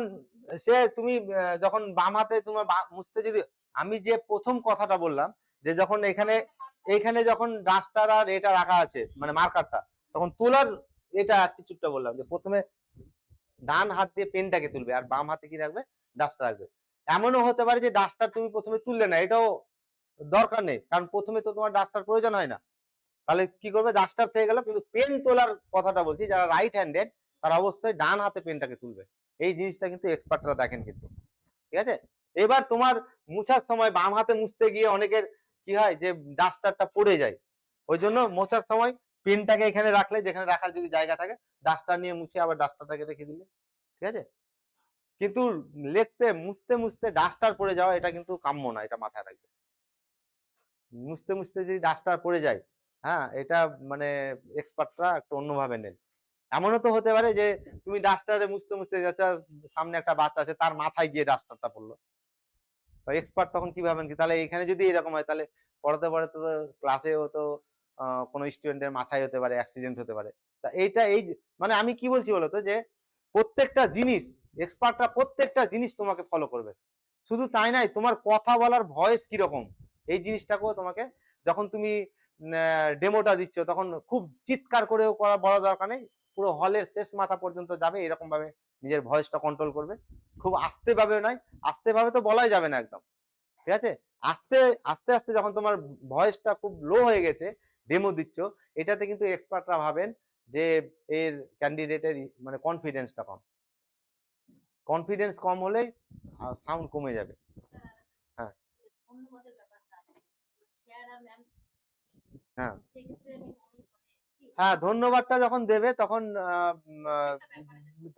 তুমি যখন বাম হাতে তোমার মুছতে, যদি আমি যে প্রথম কথাটা বললাম যে যখন এইখানে যখন ডাস্টার আর এটা রাখা আছে মানে মার্কারটা, তখন তোলার এটা অ্যাটিটিউডটা বললাম যে প্রথমে ডান হাত দিয়ে পেনটাকে তুলবে আর বাম হাতে কি রাখবে, ডাস্টার রাখবে। এমনও হতে পারে যে ডাস্টার তুমি প্রথমে তুললে না, এটাও দরকার নেই, কারণ প্রথমে তো তোমার ডাস্টার প্রয়োজন হয় না। তাহলে কি করবে, ডাস্টার থেকে গেল, কিন্তু পেন তোলার কথাটা বলছি, যারা রাইট হ্যান্ডেড তারা অবশ্যই ডান হাতে পেনটাকে তুলবে। এই জিনিসটা কিন্তু এক্সপার্টরা দেখেন কিন্তু। ঠিক আছে? এবার তোমার মুছার সময় বাম হাতে মুছতে গিয়ে অনেকের কি হয় যে ডাস্টারটা পড়ে যায়, ওই জন্য মোছার সময় পেনটাকে এখানে রাখলে, যেখানে রাখার যদি জায়গা থাকে, ডাস্টার নিয়ে মুছে আবার ডাস্টারটাকে রেখে দিলে। ঠিক আছে? কিন্তু মুছতে মুছতে ডাস্টার পড়ে যাওয়া এটা কিন্তু কাম্য না, এটা মাথায় রাখবে। মুছতে মুছতে যদি ডাস্টার পড়ে যায়, হ্যাঁ, এটা মানে এক্সপার্টরা একটু অন্যভাবে নেন। এমনও তো হতে পারে যে তুমি ডাস্টারে মুছতে মুছতে যাচ্ছ, সামনে একটা বাচ্চা আছে, তার মাথায় গিয়ে ডাস্টারটা পড়লো, এক্সপার্ট তখন কি ভাবেন কি, তাহলে এখানে যদি এরকম হয়, তাহলে পড়াতে পড়াতে তো ক্লাসেও তো কোনো স্টুডেন্টের মাথায় হতে পারে, অ্যাক্সিডেন্ট হতে পারে। তা এইটা মানে আমি কি বলছি বলতো, যে প্রত্যেকটা জিনিস এক্সপার্টরা প্রত্যেকটা জিনিস তোমাকে ফলো করবে। শুধু তাই নাই, তোমার কথা বলার ভয়েস কিরকম, এই জিনিসটাকেও তোমাকে, যখন তুমি ডেমোটা দিচ্ছ তখন খুব চিৎকার করেও বলা দরকার নেই, পুরো হলের শেষ মাথা পর্যন্ত যাবে এরকম ভাবে নিজের ভয়েসটা কন্ট্রোল করবে। খুব আস্তে ভাবে নয়, আস্তে ভাবে তো বলাই যাবে না একদম। ঠিক আছে? আস্তে আস্তে আস্তে যখন তোমার ভয়েসটা খুব লো হয়ে গেছে, ডেমো দিচ্ছ, এটাতে কিন্তু এক্সপার্টরা ভাবেন যে এর ক্যান্ডিডেটের মানে কনফিডেন্সটা কম। কনফিডেন্স কম হলে সাউন্ড কমে যাবে। হ্যাঁ হ্যাঁ হ্যাঁ, ধন্যবাদটা যখন দেবে তখন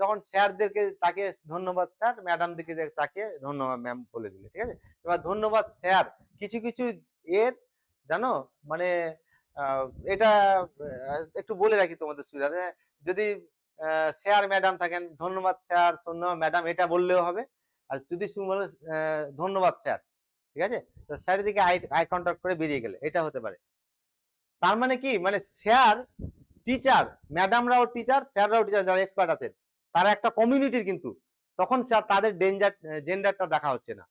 তখন স্যারদেরকে তাকে ধন্যবাদ স্যার, ম্যাডাম দিকে তাকে ধন্যবাদ ম্যাম বলে দিলে। ঠিক আছে? এবার ধন্যবাদ স্যার কিছু কিছু এর জানো মানে এটা একটু বলে রাখি তোমাদের সুবিধা, যদি স্যার ম্যাডাম থাকেন, ধন্যবাদ স্যার, ধন্যবাদ ম্যাডাম, এটা বললেও হবে। আর যদি বলো ধন্যবাদ স্যার, ঠিক আছে, তো স্যারের দিকে আই কন্ট্যাক্ট করে বেরিয়ে গেলে, এটা হতে পারে। তার মানে কি, মানে স্যার টিচার, ম্যাডামরাও টিচার, স্যাররাও টিচার, যারা এক্সপার্ট আছেন তারা একটা কমিউনিটির, কিন্তু তখন তাদের জেন্ডারটা দেখা হচ্ছে না।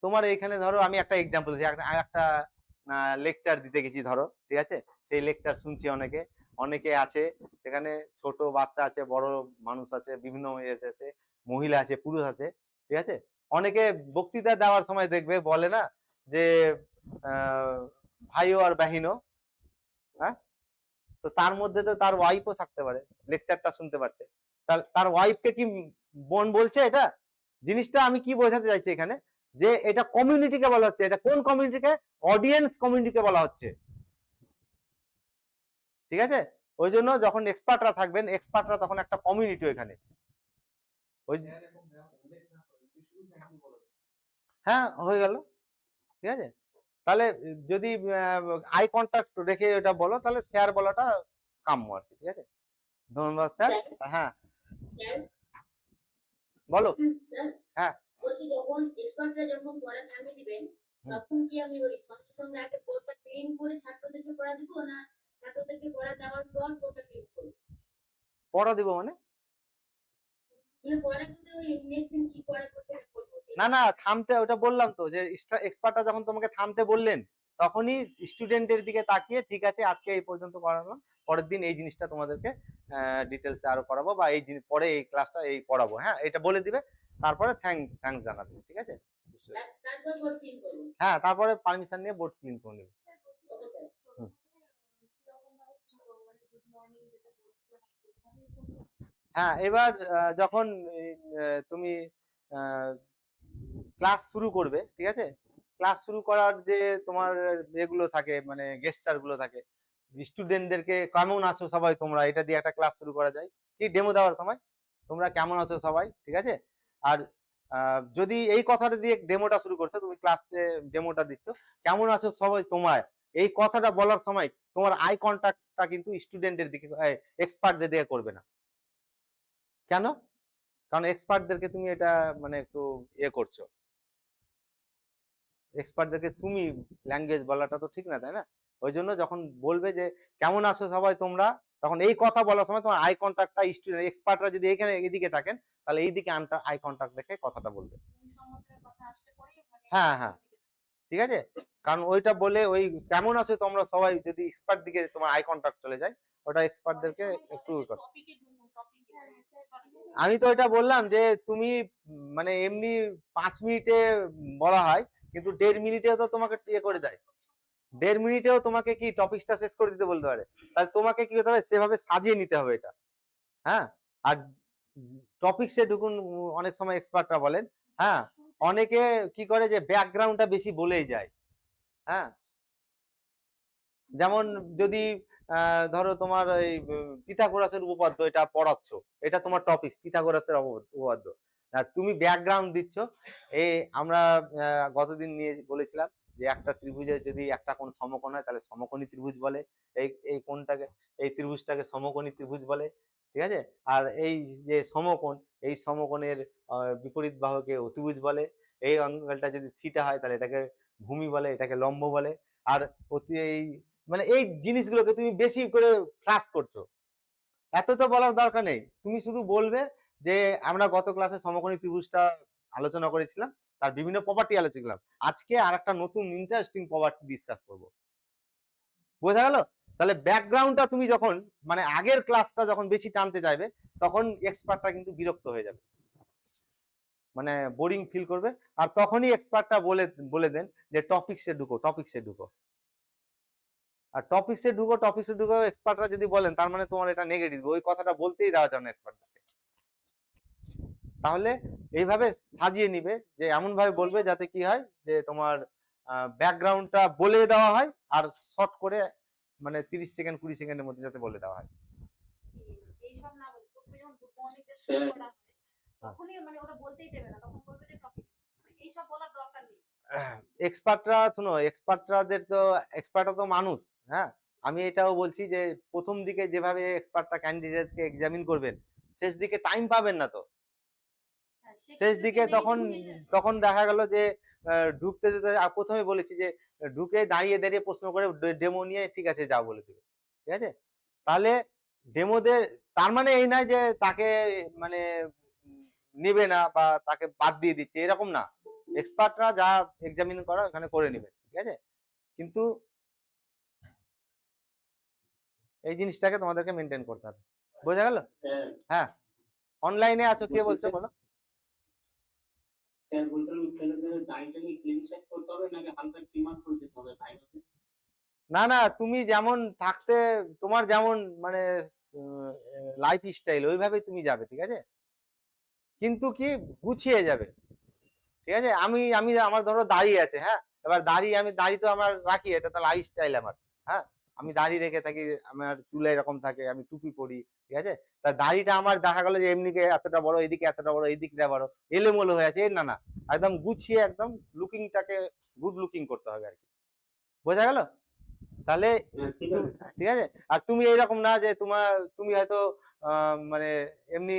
তোমার এখানে ধরো আমি একটা এক্সাম্পল দিই, একটা লেকচার দিতে গেছি ধরো, ঠিক আছে, সেই লেকচার শুনছি, অনেকে আছে সেখানে, ছোট বাচ্চা আছে, বড় মানুষ আছে, বিভিন্ন এজ আছে, মহিলা আছে, পুরুষ আছে। ঠিক আছে? অনেকে বক্তৃতা দেওয়ার সময় দেখবে বলে না যে ভাইও আর বাহিনো, হ্যাঁ, তো তার মধ্যে তো তার ওয়াইফও থাকতে পারে, লেকচারটা শুনতে পাচ্ছে, তার ওয়াইফকে কি বোন বলছে? এটা জিনিসটা আমি কি বোঝাতে চাইছি এখানে, যে এটা কমিউনিটিকে বলা হচ্ছে, এটা কোন কমিউনিটিকে, অডিয়েন্স কমিউনিটিকে বলা হচ্ছে। ঠিক আছে? ওই জন্য যখন এক্সপার্টরা থাকবেন, এক্সপার্টরা তখন একটা কমিউনিটি এখানে। ওই হ্যাঁ, হয়ে গেল। ঠিক আছে? তাহলে যদি আই কন্ট্যাক্ট রেখে এটা বলো, তাহলে স্যার বলাটা কাম্য আর কি। ঠিক আছে? ধন্যবাদ স্যার। হ্যাঁ, স্যার বলো। স্যার হ্যাঁ। বলছি যখন এক্সপার্টরা যখন পড়া থামিয়ে দিবেন তখন কি আমি ওই সঙ্গে সঙ্গে আগে বোর্ডটা ক্লিন করে ছাত্রদেরকে পড়া দিব না ছাত্রদেরকে পড়া দেওয়ার পর বোর্ডটা ক্লিন করবো? পড়া দিব মানে? পরে কিন্তু ওই নেক্সট দিন কি পড়া করতে করবো না না, থামতে, ওটা বললাম তো যে এক্সপার্টরা যখন তোমাকে থামতে বললেন তখনই স্টুডেন্টের দিকে তাকিয়ে ঠিক আছে আজকে এই পর্যন্ত করালাম, পরের দিন এই জিনিসটা তোমাদেরকে ডিটেলসে আরো পড়াবো, বা এই পরে এই ক্লাসটা এই পড়াবো, হ্যাঁ এটা বলে দিবে, তারপরে থ্যাঙ্কস জানাবে, ঠিক আছে? তারপর বোর্ড ক্লিন করবো। হ্যাঁ, তারপরে পারমিশন নিয়ে বোর্ড ক্লিন করে নেবে। Okay sir. হুম। হ্যাঁ, এবার যখন তুমি ক্লাস শুরু করবে, ঠিক আছে, ক্লাস শুরু করার যে তোমার এগুলো থাকে, মানে গেস্টার গুলো থাকে, স্টুডেন্টদেরকে কেমন আছো সবাই তোমরা, এটা দিয়ে একটা ক্লাস শুরু করা যায় কি ডেমো দেওয়ার সময়, তোমরা কেমন আছো সবাই, ঠিক আছে? আর যদি এই কথাটা দিয়ে ডেমোটা শুরু করছো, তুমি ক্লাসে ডেমোটা দিচ্ছ কেমন আছো সবাই তোমার, এই কথাটা বলার সময় তোমার আই কন্টাক্টটা কিন্তু স্টুডেন্টের দিকে, এক্সপার্টদের দিকে করবে না। কেন? কারণ এক্সপার্টদেরকে তুমি এটা মানে একটু করছো, এক্সপার্টদেরকে তুমি ল্যাঙ্গুয়েজ বলাটা তো ঠিক না, তাই না? ওই জন্য যখন বলবে যে কেমন আছো সবাই তোমরা, তখন এই কথা বলার সময় তোমার আই কন্টাক্টটা স্টুডেন্ট এক্সপার্টরা যদি এখানে এদিকে থাকেন তাহলে এইদিকে আই কন্টাক্ট রেখে কথাটা বলবে। হ্যাঁ হ্যাঁ, ঠিক আছে, কারণ ওইটা বলে ওই কেমন আছো তোমরা সবাই যদি এক্সপার্ট দিকে তোমার আই কন্টাক্ট চলে যায়, ওটা এক্সপার্টদেরকে একটু আমি তো এটা বললাম যে তুমি মানে এমনি 5 মিনিটে বলা হয়, কিন্তু 1.5 মিনিটেও তো তোমাকে করে দেয়, 1.5 মিনিটেও তোমাকে কি টপিকটা শেষ করে দিতে বলতে পারে, তাহলে তোমাকে কি করতে হবে সেভাবে সাজিয়ে নিতে হবে এটা। হ্যাঁ, আর টপিকসে ঢুকুন, অনেক সময় এক্সপার্টরা বলেন, হ্যাঁ অনেকে কি করে যে ব্যাকগ্রাউন্ডটা বেশি বলেই যায়। হ্যাঁ, যেমন যদি ধরো তোমার ওই পিথাগোরাসের উপপাদ্য এটা পড়াচ্ছ, এটা তোমার টপিক পিথাগোরাসের উপপাদ্য, তুমি ব্যাকগ্রাউন্ড দিচ্ছ, এই আমরা গতদিন নিয়ে বলেছিলাম যে একটা ত্রিভুজের যদি একটা কোণ সমকোণ হয় তাহলে সমকোণী ত্রিভুজ বলে, এই কোণটাকে, এই ত্রিভুজটাকে সমকোণী ত্রিভুজ বলে, ঠিক আছে? আর এই যে সমকোণ, এই সমকোণের বিপরীত বাহুকে অতিভুজ বলে, এই অ্যাঙ্গেলটা যদি থিটা হয় তাহলে এটাকে ভূমি বলে, এটাকে লম্ব বলে। আর এই মানে এই জিনিসগুলোকে তুমি বেশি করে ক্লাস করছো, এত তো বলার দরকার নেই, তুমি শুধু বলবে যে আমরা গত ক্লাসে সমকোণী ত্রিভুজটা আলোচনা করেছিলাম, তার বিভিন্ন প্রপার্টি আলোচনা করলাম, আজকে আর একটা নতুন ইন্টারেস্টিং প্রপার্টি ডিসকাস করব। বোঝা গেল? তাহলে ব্যাকগ্রাউন্ডটা তুমি যখন মানে আগের ক্লাসটা যখন বেশি টানতে চাইবে তখন এক্সপার্টটা কিন্তু বিরক্ত হয়ে যাবে, মানে বোরিং ফিল করবে, আর তখনই এক্সপার্টটা বলে দেন যে টপিকসে ঢুকো। আর টপিকসে ঢুকো এক্সপার্টরা যদি বলেন তার মানে তোমার এটা নেগেটিভ, ওই কথাটা বলতেই দেওয়া যাবে না এক্সপার্টকে। তাহলে এইভাবে সাজিয়ে নিবে যে এমন ভাবে বলবে যাতে কি হয় যে তোমার ব্যাকগ্রাউন্ডটা বলে দেওয়া হয়, আর শর্ট করে মানে 30 সেকেন্ড 20 সেকেন্ডের মধ্যে যাতে বলে দেওয়া হয়। এইসব না বলে তুমি যখন গুড মর্নিং পড়া হয় তখনই মানে ওটা বলতেই দেবে না, তখন বলবে যে টপিক, এইসব বলার দরকার নেই। এক্সপার্টরা শোনো, এক্সপার্টরা তো মানুষ, হ্যাঁ আমি এটাও বলছি যে প্রথম দিকে যেভাবে এক্সপার্টরা ক্যান্ডিডেটকে এক্সামিন করবেন, শেষ দিকে টাইম পাবেন না তো, শেষ দিকে তখন দেখা গেল যে ঢুকতে প্রথমে বলেছি যে ঢুকে দাঁড়িয়ে দাঁড়িয়ে প্রশ্ন করে ডেমো নিয়ে ঠিক আছে যাও বলে দিবে, ঠিক আছে? তাহলে ডেমোদের তার মানে এই নয় যে তাকে মানে নেবে না বা তাকে বাদ দিয়ে দিচ্ছে, এরকম না, এক্সপার্টরা যা এক্সামিন করা এখানে করে নেবে, ঠিক আছে? কিন্তু এই জিনিসটাকে তোমাদেরকে মেনটেন করতে হবে, বোঝা গেল? হ্যাঁ, অনলাইনে আছো, কে বলছো বলো? স্যার বলছিলাম ছেলেদের দাড়িটা কি ক্লিন শেভ করতে হবে নাকি হালকা ট্রিমার করে দিতে হবে ভাইরাতে? না না, তুমি যেমন থাকতে, তোমার যেমন মানে লাইফ স্টাইল ওইভাবেই তুমি যাবে, ঠিক আছে? কিন্তু কি গুছিয়ে যাবে, ঠিক আছে? আমি আমি আমার ধরো দাড়ি আছে, হ্যাঁ এবার দাড়ি তো আমার রাখি, এটা তো লাইফ স্টাইল আমার, হ্যাঁ আমি দাড়ি রেখে থাকি, আমার চুলে এরকম থাকে, আমি টুপি পরি, ঠিক আছে? তা দাড়িটা আমার দেখা গেল যে এমনিকে এতটা বড়, এদিকে এতটা বড়, এদিকটা বড়, এলোমেলো হয়ে আছে, না না, একদম গুছিয়ে একদম লুকিংটাকে গুড লুকিং করতে হবে আর কি, বোঝা গেল? তাহলে হ্যাঁ ঠিক তুমি, আছে। ঠিক আছে। আর তুমি এইরকম না যে তুমি হয়তো মানে এমনি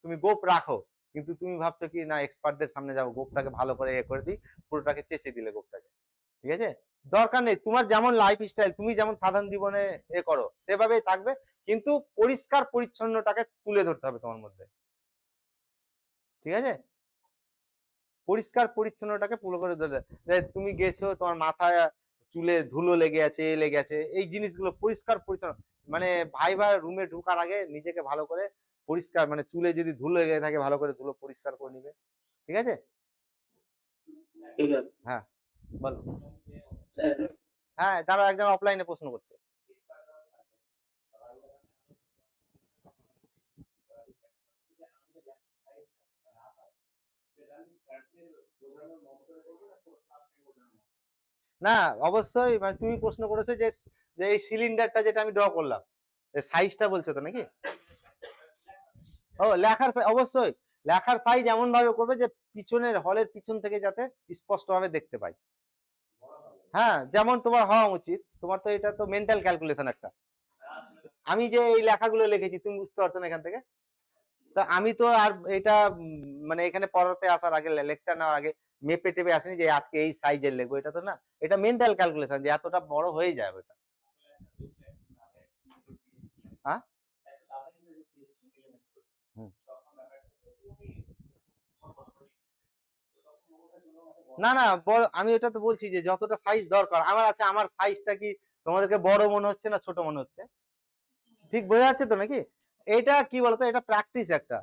তুমি গোপ রাখো, কিন্তু তুমি ভাবছো কি না এক্সপার্টদের সামনে যাবো, গোপটাকে ভালো করে করে দিই, পুরোটাকে চেঁচে দিলে গোপটাকে। ঠিক আছে, দরকার নেই। তোমার যেমন লাইফ স্টাইল, তুমি যেমন সাধারণ জীবনে করো সেভাবেই থাকবে, কিন্তু পরিষ্কার পরিচ্ছন্নটাকে তুলে ধরতে হবে তোমার মধ্যে। ঠিক আছে, পরিষ্কার পরিচ্ছন্নটাকে পুরো করে ধরতে তুমি গেছো, তোমার মাথায় চুলে ধুলো লেগে আছে, লেগে আছে, এই জিনিসগুলো পরিষ্কার পরিচ্ছন্ন, মানে ভাইবার রুমে ঢোকার আগে নিজেকে ভালো করে পরিষ্কার, মানে চুলে যদি ধুলো লেগে থাকে ভালো করে ধুলো পরিষ্কার করে নিবে। ঠিক আছে, ঠিক আছে। হ্যাঁ বলো। হ্যাঁ, তারা একজন অফলাইনে প্রশ্ন করছে। না, অবশ্যই, মানে তুমি প্রশ্ন করেছো যে যে এই সিলিন্ডারটা যেটা আমি ড্র করলাম, সাইজটা বলছো তো নাকি? ও লেখার অবশ্যই লেখার সাইজ এমন ভাবে করবে যে পিছনের হলের পিছন থেকে যাতে স্পষ্ট ভাবে দেখতে পাই। হ্যাঁ, যেমন তোমার হওয়া উচিত, তোমার তো এটা তো মেন্টাল ক্যালকুলেশন একটা। আমি যে এই লেখাগুলো লিখেছি তুমি বুঝতে পারছো না এখান থেকে? তো আমি তো আর এটা মানে এখানে পড়াতে আসার আগে, লেকচার নেওয়ার আগে মেপে টেপে আসেনি যে আজকে এই সাইজের লিখবো, এটা তো না। এটা মেন্টাল ক্যালকুলেশন যে এতটা বড় হয়ে যায় ওটা। হ্যাঁ, হুম। না না, বড়, আমি এটা তো বলছি যে যতটা সাইজ দরকার আমার আছে, আমার সাইজটা কি তোমাদেরকে বড় মনে হচ্ছে না ছোট মনে হচ্ছে? ঠিক বোঝা যাচ্ছে তো নাকি? এটা কি বলতো, এটা প্র্যাকটিস একটা,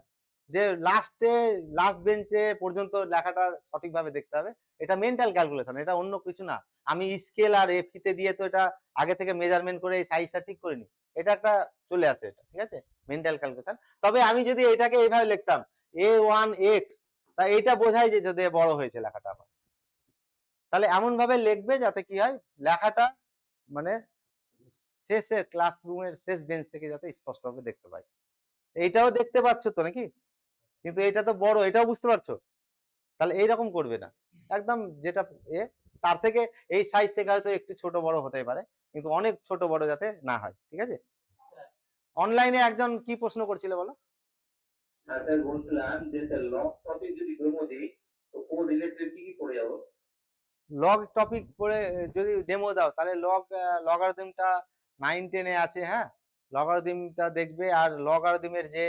যে লাস্ট বেঞ্চে পর্যন্ত লেখাটা সঠিকভাবে দেখতে হবে। এটা মেন্টাল ক্যালকুলেশন, এটা অন্য কিছু না। আমি স্কেল আর ফিতে দিয়ে তো এটা আগে থেকে মেজারমেন্ট করে এই সাইজটা ঠিক করে নি, এটা একটা চলে আসে এটা। ঠিক আছে, মেন্টাল ক্যালকুলেশন। তবে আমি যদি এটাকে এইভাবে লিখতাম A1X, তা এটা বোঝাই যে যদি বড় হয়েছে লেখাটা আমার। তাহলে এমন ভাবে লিখবে যাতে কি হয়, লেখাটা মানে শেষে ক্লাসরুমের শেষ বেঞ্চ থেকে যাতে স্পষ্টভাবে দেখতে পাই। এইটাও দেখতে পাচ্ছ তো নাকি? কিন্তু এটা তো বড়, এটাও বুঝতে পারছো? তাহলে এইরকম করবে না, একদম যেটা এ তার থেকে এই সাইজ থেকে হয়তো একটু ছোট বড় হতে পারে, কিন্তু অনেক ছোট বড় যাতে না হয়। ঠিক আছে, অনলাইনে একজন কি প্রশ্ন করছিল বলো? স্যার বলছিলাম যে লগ টপিক যদি ডেমো দিই তো কোন রিলেটেড কি কি পড়ে যাবো? লগ টপিক পড়ে যদি ডেমো দাও তাহলে লগারিদমটা 9-10-এ আছে। হ্যাঁ, লগারিদমটা দেখবে, আর লগারিদমের যে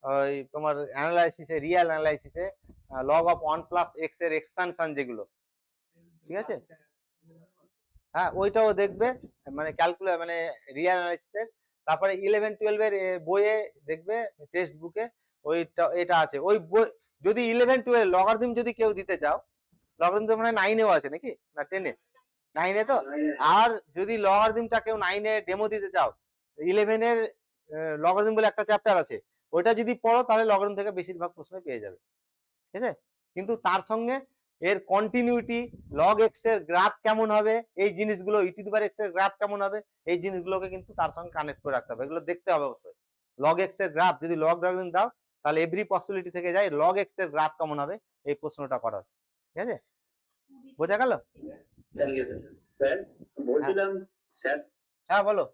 ওই তোমার অ্যানালাইসিসে, রিয়েল অ্যানালাইসিসে লগ অফ 1+x এর এক্সপানশন যেগুলো, ঠিক আছে, হ্যাঁ ওইটাও দেখবে, মানে মানে রিয়েল অ্যানালাইসিসের। তারপরে 11-12 এর বইয়ে দেখবে, টেক্সট বুকে ওইটা এটা আছে। ওই বই যদি 11-12 লগারিদম যদি কেউ দিতে চাও, লগারিদম তো মানে 9-এও আছে নাকি না 10-এ? 9-এ তো। আর যদি লগারিদমটা কেউ 9-এ ডেমো দিতে চাও, 11-এর লগারিদম বলে একটা চ্যাপ্টার আছে, ওইটা যদি পড়ো তাহলে লগারিদম থেকে বেশিরভাগ প্রশ্ন পেয়ে যাবে। ঠিক আছে, কিন্তু তার সঙ্গে এর কন্টিনিউটি, লগ এক্স এর গ্রাফ কেমন হবে, এই জিনিসগুলো, e⁻x এর গ্রাফ কেমন হবে, এই জিনিসগুলোকে কিন্তু তার সঙ্গে কানেক্ট করে রাখতে হবে, এগুলো দেখতে হবে অবশ্যই। লগ এক্স এর গ্রাফ যদি লগ লগারিদম দাও তাহলে এভরি পসিবিলিটি থেকে যায় লগ এক্স এর গ্রাফ কেমন হবে এই প্রশ্নটা করার। ঠিক আছে, বোঝা গেল? স্যার হ্যাঁ বলছিলাম স্যার হ্যাঁ বলো।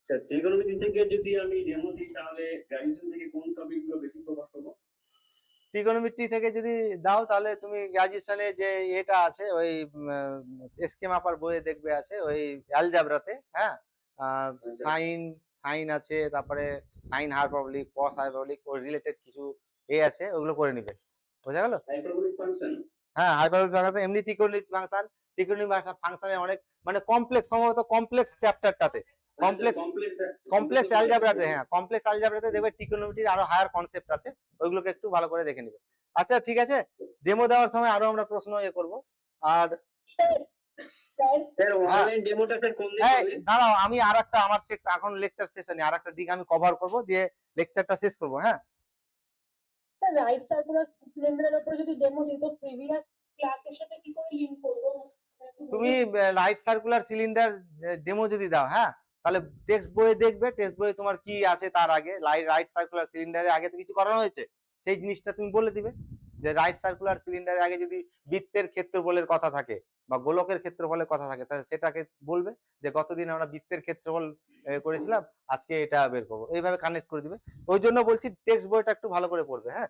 স্যার ট্রিগোনোমেট্রি থেকে যদি আমি ডেমো দিই তাহলে গ্র্যাজুয়েশন থেকে কোন টপিকগুলো বেশি ফোকাস করবো? ট্রিগোনোমেট্রি থেকে যদি দাও তাহলে তুমি গ্রাজুয়েশনে যে এটা আছে ওই এসকে মাপার বইয়ে দেখবে আছে ওই অ্যালজাবরাতে। হ্যাঁ, সাইন সাইন আছে, তারপরে সাইন হাইপারবোলিক, কস হাইপারবোলিক, ওই রিলেটেড কিছু আছে, ওগুলো করে নিবে। বোঝা গেল? Hyperbolic function. হ্যাঁ, হাইপারবোলিক ফাংশন, এমনি ত্রিকোণমিতিক ফাংশন, ত্রিকোণমিতিক ফাংশনের অনেক মানে কমপ্লেক্স, সম্ভবত কমপ্লেক্স চ্যাপ্টারটাতে, কমপ্লেক্স অ্যালজাবরাতে, হ্যাঁ কমপ্লেক্স অ্যালজাবরাতে দেখবে ট্রিকোণমিতির আরো হায়ার কনসেপ্ট আছে, ওইগুলোকে একটু ভালো করে দেখে নিবে। আচ্ছা ঠিক আছে, ডেমো দেওয়ার সময় আরো আমরা প্রশ্ন করব। আর স্যার হ্যাঁ অনলাইন ডেমোটা স্যার কোন দিন হ্যাঁ, হবে? দাঁড়াও, আমি আর একটা আমার এখন লেকচার সেশনে আর একটা দিক আমি কভার করব, দিয়ে লেকচারটা শেষ করব। হ্যাঁ, স্যার রাইট সার্কুলার সিলিন্ডারের উপর যদি ডেমো দিই তো প্রিভিয়াস ক্লাসের সাথে কি করে লিংক করব? তুমি রাইট সার্কুলার সিলিন্ডার ডেমো যদি দাও, হ্যাঁ, তাহলে টেক্সট বইয়ে দেখবে, টেক্সট বইয়ে তোমার কি আছে তার আগে রাইট সার্কুলার সিলিন্ডারের আগে তো কিছু করানো হয়েছে, সেই জিনিসটা তুমি বলে দিবে। যে রাইট সার্কুলার সিলিন্ডারের আগে যদি বৃত্তের ক্ষেত্রফলের কথা থাকে বা গোলকের ক্ষেত্রফলের কথা থাকে, তাহলে সেটাকে বলবে যে গতদিন আমরা বৃত্তের ক্ষেত্রফল করেছিলাম, আজকে এটা বের করবো, এইভাবে কানেক্ট করে দিবে। ওই জন্য বলছি টেক্সট বইটা একটু ভালো করে পড়বে। হ্যাঁ।